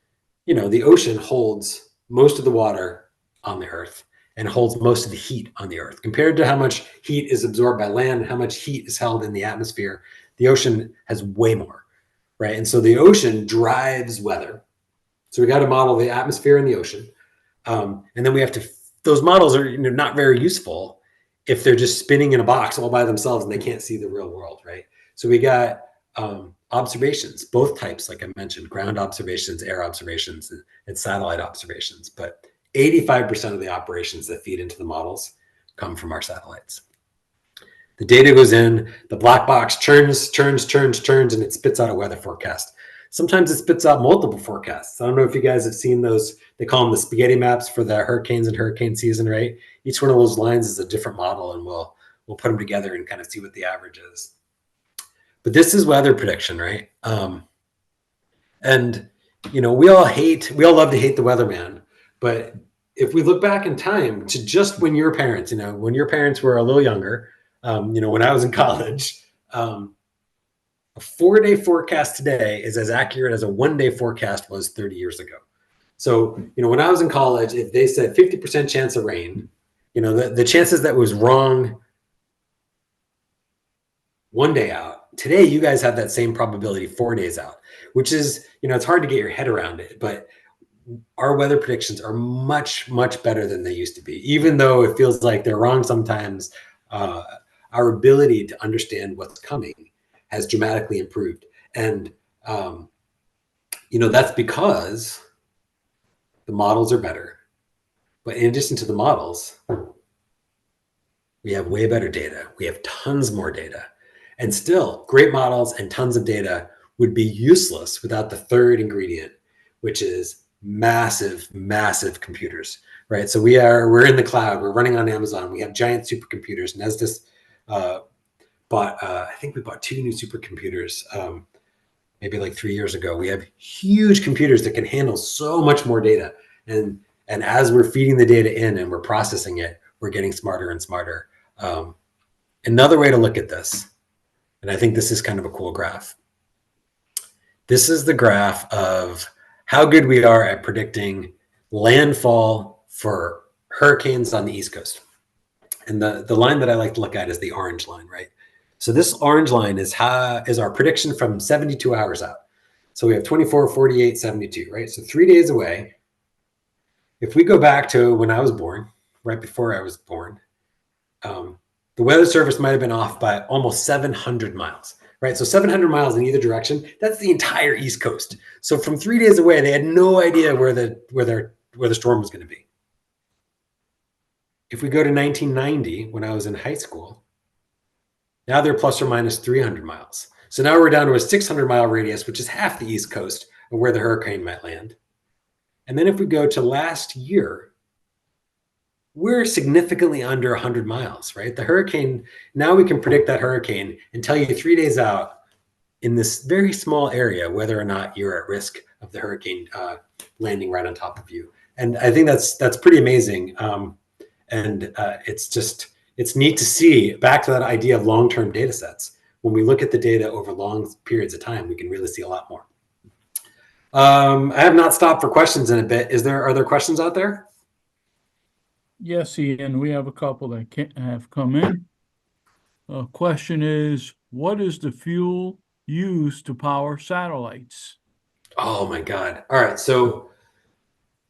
the ocean holds most of the water on the Earth and holds most of the heat on the Earth. Compared to how much heat is absorbed by land and how much heat is held in the atmosphere, the ocean has way more, right? And so the ocean drives weather. So we got to model the atmosphere and the ocean. And then we have to, those models are not very useful if they're just spinning in a box all by themselves and they can't see the real world, right? So we got a observations, both types, like I mentioned, ground observations, air observations, and satellite observations. But 85% of the operations that feed into the models come from our satellites. The data goes in, the black box churns, and it spits out a weather forecast. Sometimes it spits out multiple forecasts. I don't know if you guys have seen those. They call them the spaghetti maps for the hurricanes and hurricane season, right? Each one of those lines is a different model, and we'll put them together and kind of see what the average is. But this is weather prediction, right? And we all love to hate the weatherman. But if we look back in time to just when your parents, when your parents were a little younger, when I was in college, a 4-day forecast today is as accurate as a 1-day forecast was 30 years ago. So, when I was in college, if they said 50% chance of rain, the chances that was wrong 1 day out. Today, you guys have that same probability 4 days out, which is, it's hard to get your head around it, but our weather predictions are much, much better than they used to be. Even though it feels like they're wrong sometimes, our ability to understand what's coming has dramatically improved. And, that's because the models are better. But in addition to the models, we have way better data. We have tons more data. And still, great models and tons of data would be useless without the third ingredient, which is massive, massive computers, right? So we're in the cloud. We're running on Amazon. We have giant supercomputers. NESDIS I think we bought 2 new supercomputers maybe like 3 years ago. We have huge computers that can handle so much more data. And as we're feeding the data in and we're processing it, we're getting smarter and smarter. Another way to look at this, and I think this is kind of a cool graph. This is the graph of how good we are at predicting landfall for hurricanes on the East Coast. And the line that I like to look at is the orange line, right? So this orange line is our prediction from 72 hours out. So we have 24, 48, 72, right? So 3 days away. If we go back to when I was born, right before I was born, the Weather Service might have been off by almost 700 miles, right? So 700 miles in either direction, that's the entire East Coast. So from 3 days away, they had no idea where the storm was going to be. If we go to 1990, when I was in high school, now they're plus or minus 300 miles. So now we're down to a 600-mile radius, which is half the East Coast of where the hurricane might land. And then if we go to last year, we're significantly under 100 miles, right? The hurricane, now we can predict that hurricane and tell you 3 days out in this very small area whether or not you're at risk of the hurricane landing right on top of you. And I think that's pretty amazing. It's neat to see, back to that idea of long-term data sets. When we look at the data over long periods of time, we can really see a lot more. I have not stopped for questions in a bit. Are there questions out there? Yes, Ian, we have a couple that have come in. Question is, what is the fuel used to power satellites? Oh my God. All right. So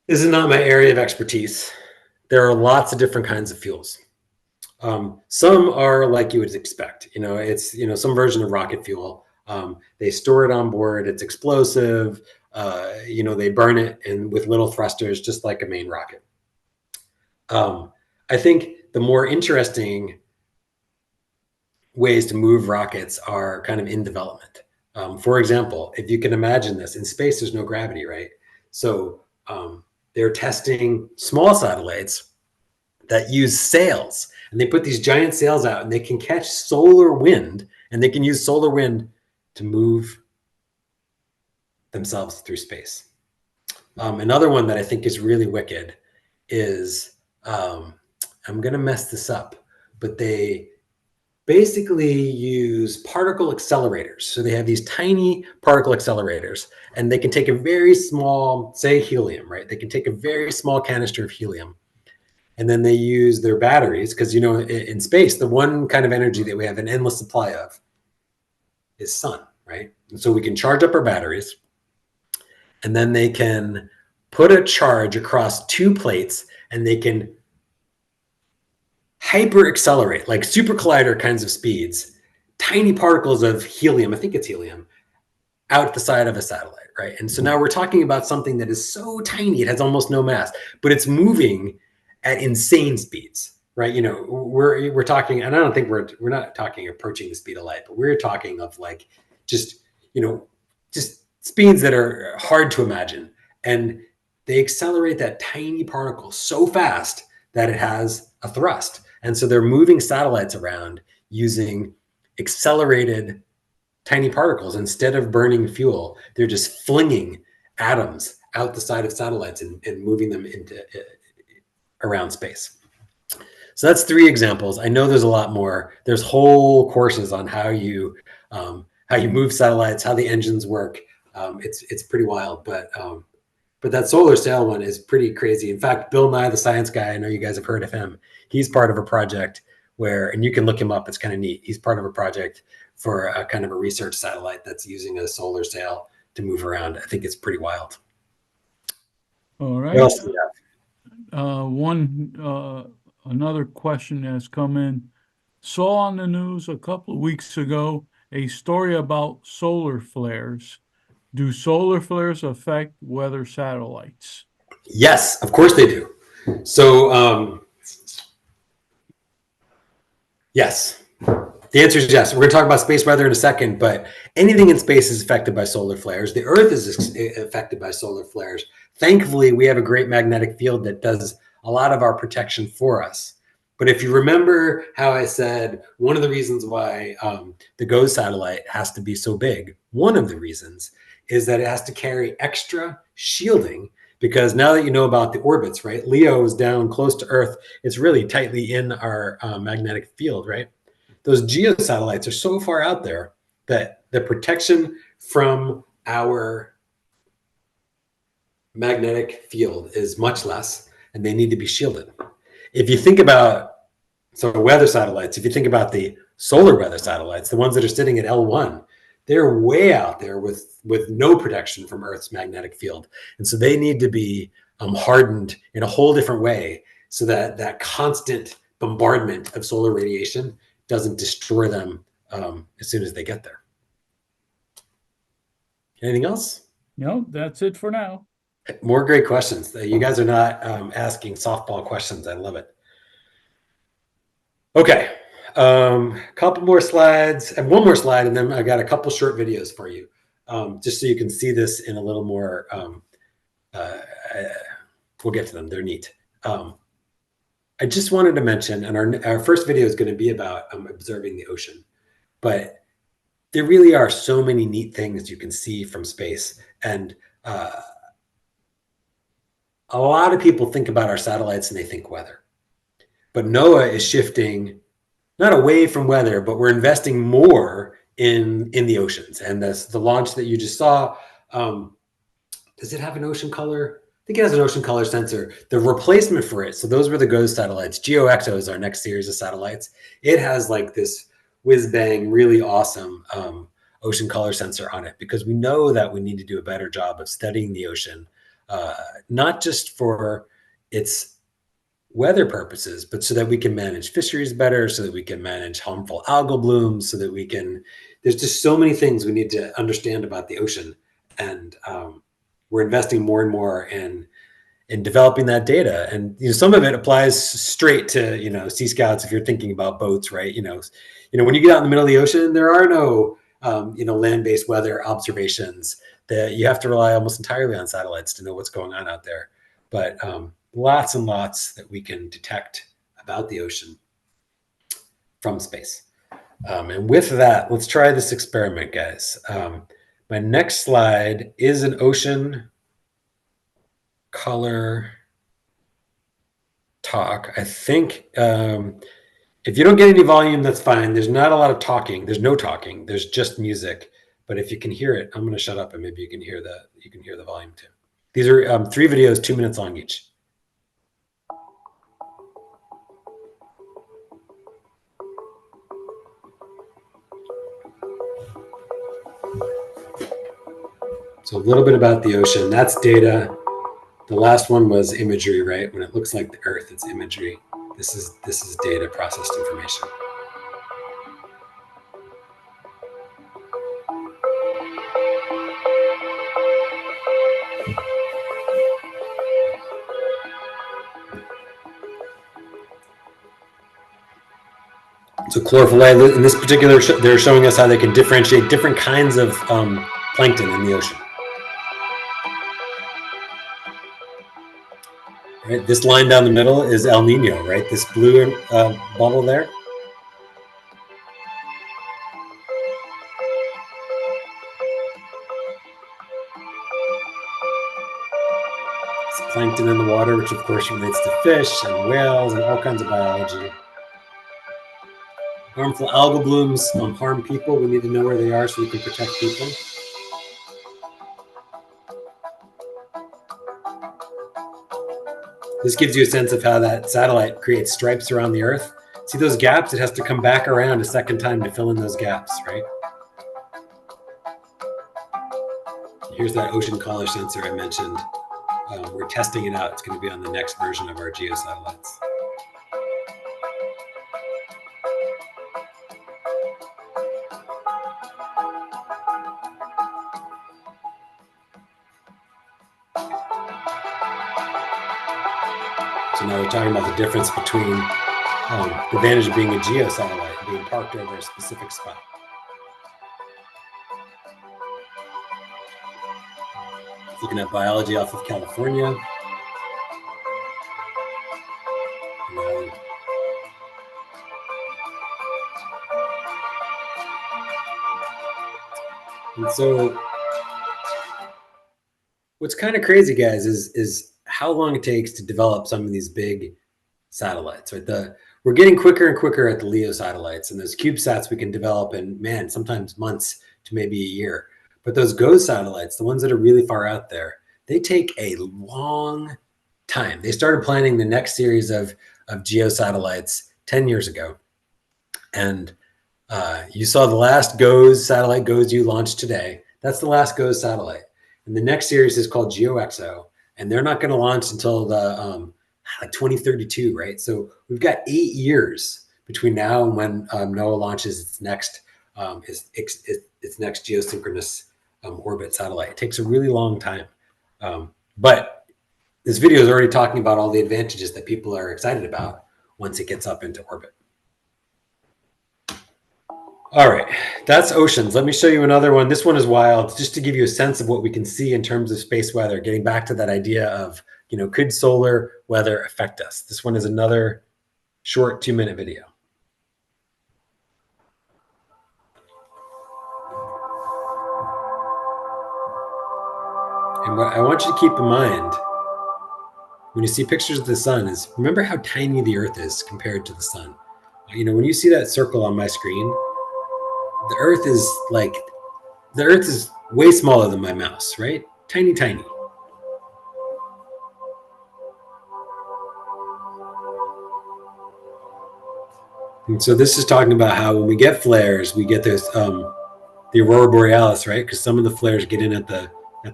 this is not my area of expertise. There are lots of different kinds of fuels. Some are like you would expect. It's some version of rocket fuel. They store it on board. It's explosive. They burn it with little thrusters, just like a main rocket. I think the more interesting ways to move rockets are kind of in development. For example, if you can imagine this, in space, there's no gravity, right? So they're testing small satellites that use sails, and they put these giant sails out, and they can catch solar wind, and they can use solar wind to move themselves through space. Another one that I think is really wicked is, I'm going to mess this up, but they basically use particle accelerators. So they have these tiny particle accelerators, and they can take a very small, say helium, right? They can take a very small canister of helium, and then they use their batteries, because in space, the one kind of energy that we have an endless supply of is sun, right? And so we can charge up our batteries, and then they can put a charge across 2 plates, and they can hyper accelerate, like super collider kinds of speeds, tiny particles of helium, I think it's helium, out the side of a satellite, right? And so now we're talking about something that is so tiny, it has almost no mass, but it's moving at insane speeds, right? You know, we're talking, and I don't think we're not talking approaching the speed of light, but we're talking of like just, you know, just speeds that are hard to imagine. And they accelerate that tiny particle so fast that it has a thrust. And so they're moving satellites around using accelerated tiny particles. Instead of burning fuel, they're just flinging atoms out the side of satellites and moving them into around space. So that's 3 examples. I know there's a lot more. There's whole courses on how you move satellites, how the engines work. It's pretty wild, but that solar sail one is pretty crazy. In fact, Bill Nye, the science guy, I know you guys have heard of him. He's part of a project where, and you can look him up, it's kind of neat. He's part of a project for a kind of a research satellite that's using a solar sail to move around. I think it's pretty wild. All right. What else do we have? Another question has come in. Saw on the news a couple of weeks ago a story about solar flares. Do solar flares affect weather satellites? Yes, of course they do. So yes, the answer is yes. We're going to talk about space weather in a second, but anything in space is affected by solar flares. The Earth is affected by solar flares. Thankfully, we have a great magnetic field that does a lot of our protection for us. But if you remember how I said one of the reasons why the GOES satellite has to be so big, one of the reasons is that it has to carry extra shielding, because now that you know about the orbits, right? Leo is down close to Earth. It's really tightly in our magnetic field, right? Those geosatellites are so far out there that the protection from our magnetic field is much less, and they need to be shielded. If you think about weather satellites, if you think about the solar weather satellites, the ones that are sitting at L1, they're way out there with no protection from Earth's magnetic field. And so they need to be hardened in a whole different way so that that constant bombardment of solar radiation doesn't destroy them as soon as they get there. Anything else? No, that's it for now. More great questions. You guys are not asking softball questions. I love it. Okay, couple more slides and one more slide, and then I got a couple short videos for you, just so you can see this in a little more. We'll get to them. They're neat. I just wanted to mention, and our first video is going to be about observing the ocean, but there really are so many neat things you can see from space, and a lot of people think about our satellites and they think weather. But NOAA is shifting not away from weather, but we're investing more in the oceans. And the launch that you just saw, does it have an ocean color? I think it has an ocean color sensor. The replacement for it, so those were the GOES satellites. GeoEcto is our next series of satellites. It has like this whiz-bang, really awesome ocean color sensor on it, because we know that we need to do a better job of studying the ocean, not just for its weather purposes, but so that we can manage fisheries better, so that we can manage harmful algal blooms, so that we can, there's just so many things we need to understand about the ocean. And we're investing more and more in developing that data. And some of it applies straight to Sea Scouts if you're thinking about boats, right? When you get out in the middle of the ocean, there are no land-based weather observations. That you have to rely almost entirely on satellites to know what's going on out there. But lots and lots that we can detect about the ocean from space. And with that, let's try this experiment, guys. My next slide is an ocean color talk. I think if you don't get any volume, that's fine. There's not a lot of talking. There's no talking. There's just music. But if you can hear it, I'm going to shut up and maybe you can hear the volume too. These are 3 videos, 2 minutes long each. So a little bit about the ocean. That's data. The last one was imagery, right? When it looks like the Earth, it's imagery. This is data, processed information. So chlorophyll A, in this particular, they're showing us how they can differentiate different kinds of plankton in the ocean. Right, this line down the middle is El Nino, right? This blue bubble there. It's plankton in the water, which of course relates to fish and whales and all kinds of biology. Harmful algal blooms harm people. We need to know where they are so we can protect people. This gives you a sense of how that satellite creates stripes around the Earth. See those gaps? It has to come back around a second time to fill in those gaps, right? Here's that ocean collar sensor I mentioned. We're testing it out. It's going to be on the next version of our geosatellites. So now we're talking about the difference between the advantage of being a geosatellite, being parked over a specific spot. Looking at biology off of California. And so what's kind of crazy, guys, is how long it takes to develop some of these big satellites. Right? We're getting quicker and quicker at the LEO satellites, and those CubeSats we can develop in, man, sometimes months to maybe a year. But those GOES satellites, the ones that are really far out there, they take a long time. They started planning the next series of geosatellites 10 years ago. And you saw the last GOES satellite, GOES-U, launched today. That's the last GOES satellite. And the next series is called GeoXO, and they're not going to launch until the like 2032, right? So we've got 8 years between now and when NOAA launches its next geosynchronous orbit satellite. It takes a really long time, but this video is already talking about all the advantages that people are excited about once it gets up into orbit. All right, that's oceans. Let me show you another one. This one is wild, just to give you a sense of what we can see in terms of space weather, getting back to that idea of, you know, could solar weather affect us? This one is another short 2-minute video. And what I want you to keep in mind when you see pictures of the sun is remember how tiny the Earth is compared to the sun. You know, when you see that circle on my screen, the Earth is way smaller than my mouse, right? Tiny, tiny. And so this is talking about how when we get flares, we get this, the aurora borealis, right? Because some of the flares get in at the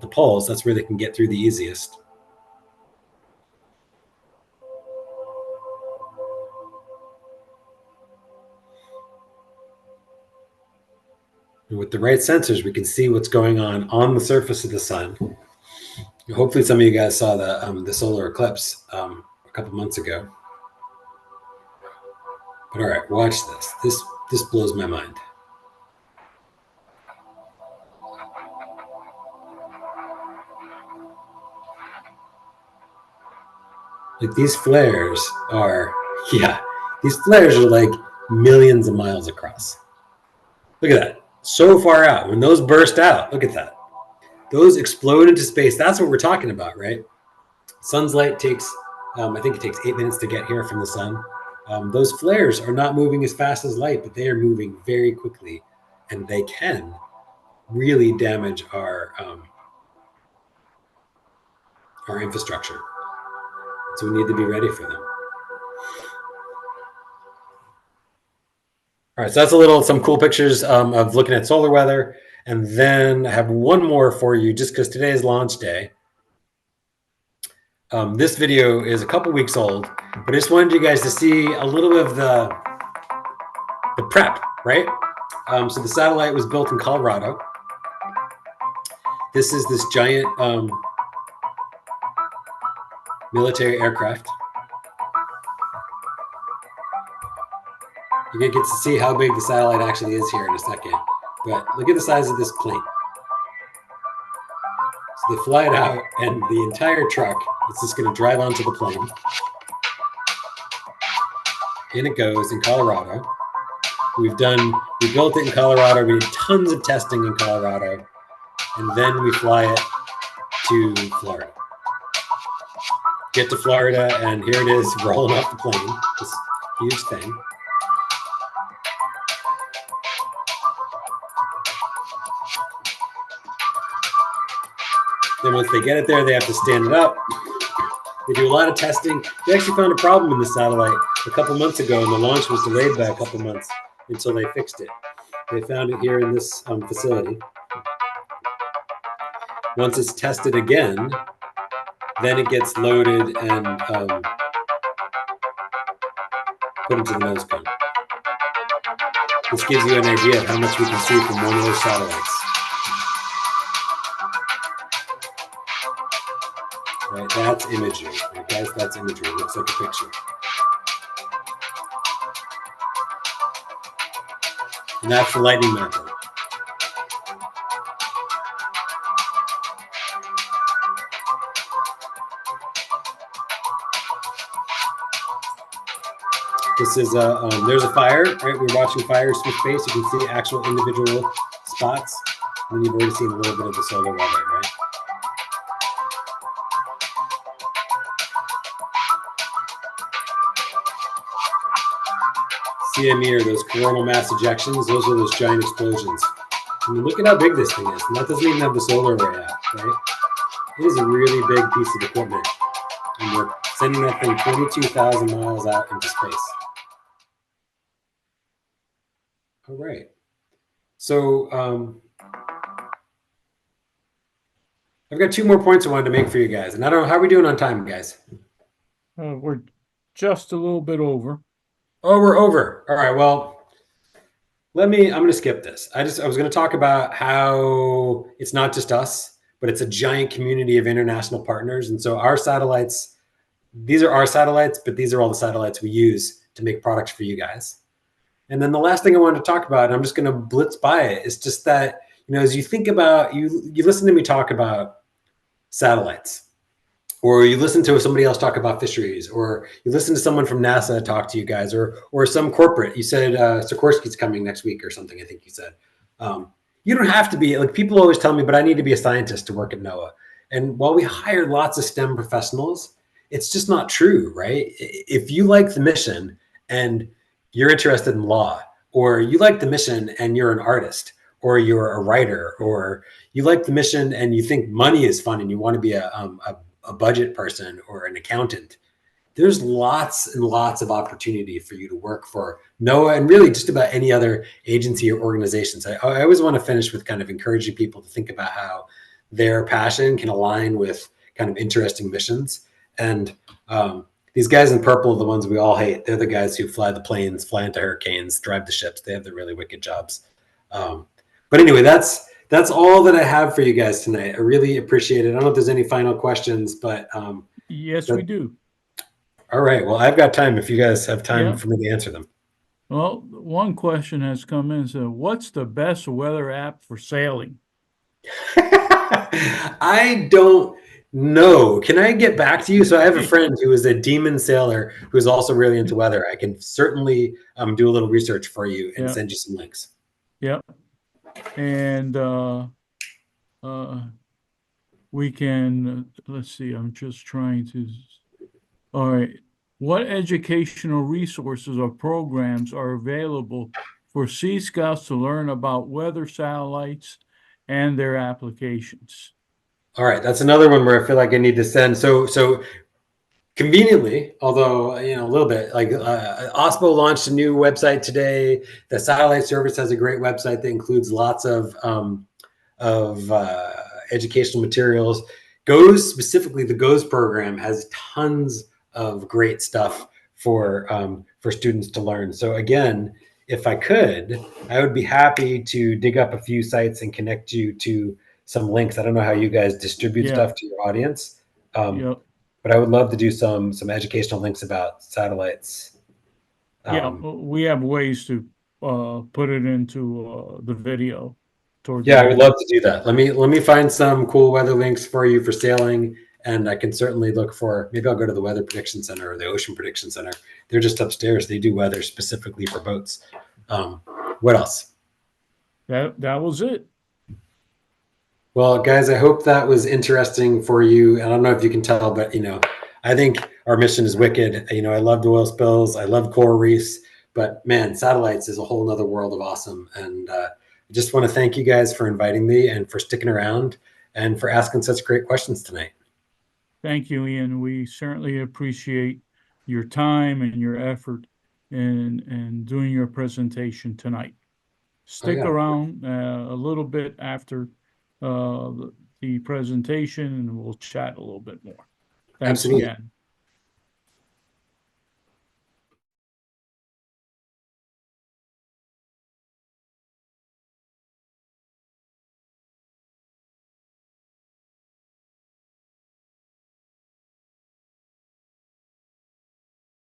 poles. That's where they can get through the easiest. And with the right sensors, we can see what's going on the surface of the sun. Hopefully some of you guys saw the solar eclipse a couple months ago. But all right, watch this. This blows my mind. Like these flares are, these flares are like millions of miles across. Look at that. So far out. When those burst out, look at that. Those explode into space. That's what we're talking about, right? Sun's light takes, I think it takes 8 minutes to get here from the sun. Those flares are not moving as fast as light, but they are moving very quickly, and they can really damage our infrastructure. So we need to be ready for them. All right, so that's some cool pictures of looking at solar weather. And then I have one more for you just because today is launch day. This video is a couple weeks old, but I just wanted you guys to see a little bit of the prep, right? So the satellite was built in Colorado. This is this giant military aircraft. You're gonna get to see how big the satellite actually is here in a second. But look at the size of this plane. So they fly it out, and the entire truck is just gonna drive onto the plane. In it goes in Colorado. We built it in Colorado. We did tons of testing in Colorado, and then we fly it to Florida. Get to Florida, and here it is rolling off the plane. This huge thing. Then once they get it there, they have to stand it up. They do a lot of testing. They actually found a problem in the satellite a couple months ago, and the launch was delayed by a couple months until they fixed it. They found it here in this facility. Once it's tested again, then it gets loaded and put into the nose cone. This gives you an idea of how much we can see from one of those satellites. Right, that's imagery. Right, guys, that's imagery. It looks like a picture. And that's the lightning mapper. This is there's a fire, right? We're watching fires from space. You can see actual individual spots. And then you've already seen a little bit of the solar weather, right? CME, or those coronal mass ejections, those are those giant explosions. I mean, look at how big this thing is. And that doesn't even have the solar array out, right? It is a really big piece of equipment. And we're sending that thing 22,000 miles out into space. All right. So I've got 2 more points I wanted to make for you guys. And I don't know, how are we doing on time, guys? We're just a little bit over. Oh, we're over. All right. Well, I'm going to skip this. I was going to talk about how it's not just us, but it's a giant community of international partners. And so our satellites, these are our satellites, but these are all the satellites we use to make products for you guys. And then the last thing I wanted to talk about, and I'm just going to blitz by it, is just that, as you think about, you listen to me talk about satellites, or you listen to somebody else talk about fisheries, or you listen to someone from NASA talk to you guys, or some corporate. You said Sikorsky's coming next week or something, I think you said. You don't have to be, like, people always tell me, but I need to be a scientist to work at NOAA. And while we hire lots of STEM professionals, it's just not true, right? If you like the mission and you're interested in law, or you like the mission and you're an artist, or you're a writer, or you like the mission and you think money is fun and you want to be a budget person or an accountant, there's lots and lots of opportunity for you to work for NOAA and really just about any other agency or organizations. I always want to finish with kind of encouraging people to think about how their passion can align with kind of interesting missions. And these guys in purple are the ones we all hate. They're the guys who fly the planes, fly into hurricanes, drive the ships. They have the really wicked jobs. But anyway, that's all that I have for you guys tonight. I really appreciate it. I don't know if there's any final questions, but yes, we do. All right. Well, I've got time if you guys have time for me to answer them. Well, one question has come in. So, what's the best weather app for sailing? I don't know. Can I get back to you? So I have a friend who is a demon sailor who's also really into weather. I can certainly do a little research for you and send you some links. Yep. And we can, let's see, I'm just trying to, all right. What educational resources or programs are available for Sea Scouts to learn about weather satellites and their applications? All right, that's another one where I feel like I need to send. So conveniently, although a little bit, like OSPO launched a new website today. The satellite service has a great website that includes lots of educational materials. GOES, specifically the GOES program, has tons of great stuff for students to learn. So again, if I could, I would be happy to dig up a few sites and connect you to some links. I don't know how you guys distribute stuff to your audience, but I would love to do some educational links about satellites. Yeah, Um, we have ways to put it into the video toward yeah, the I would end. love to do that. Let me find some cool weather links for you for sailing, and I can certainly look for. Maybe I'll go to the Weather Prediction Center or the Ocean Prediction Center. They're just upstairs. They do weather specifically for boats. Um, what else? That was it. Well, guys, I hope that was interesting for you. I don't know if you can tell, but I think our mission is wicked. I love oil spills, I love coral reefs, but man, satellites is a whole nother world of awesome. And I just want to thank you guys for inviting me and for sticking around and for asking such great questions tonight. Thank you, Ian. We certainly appreciate your time and your effort in doing your presentation tonight. Oh Stick yeah, around a little bit after the presentation and we'll chat a little bit more. Thanks absolutely. again.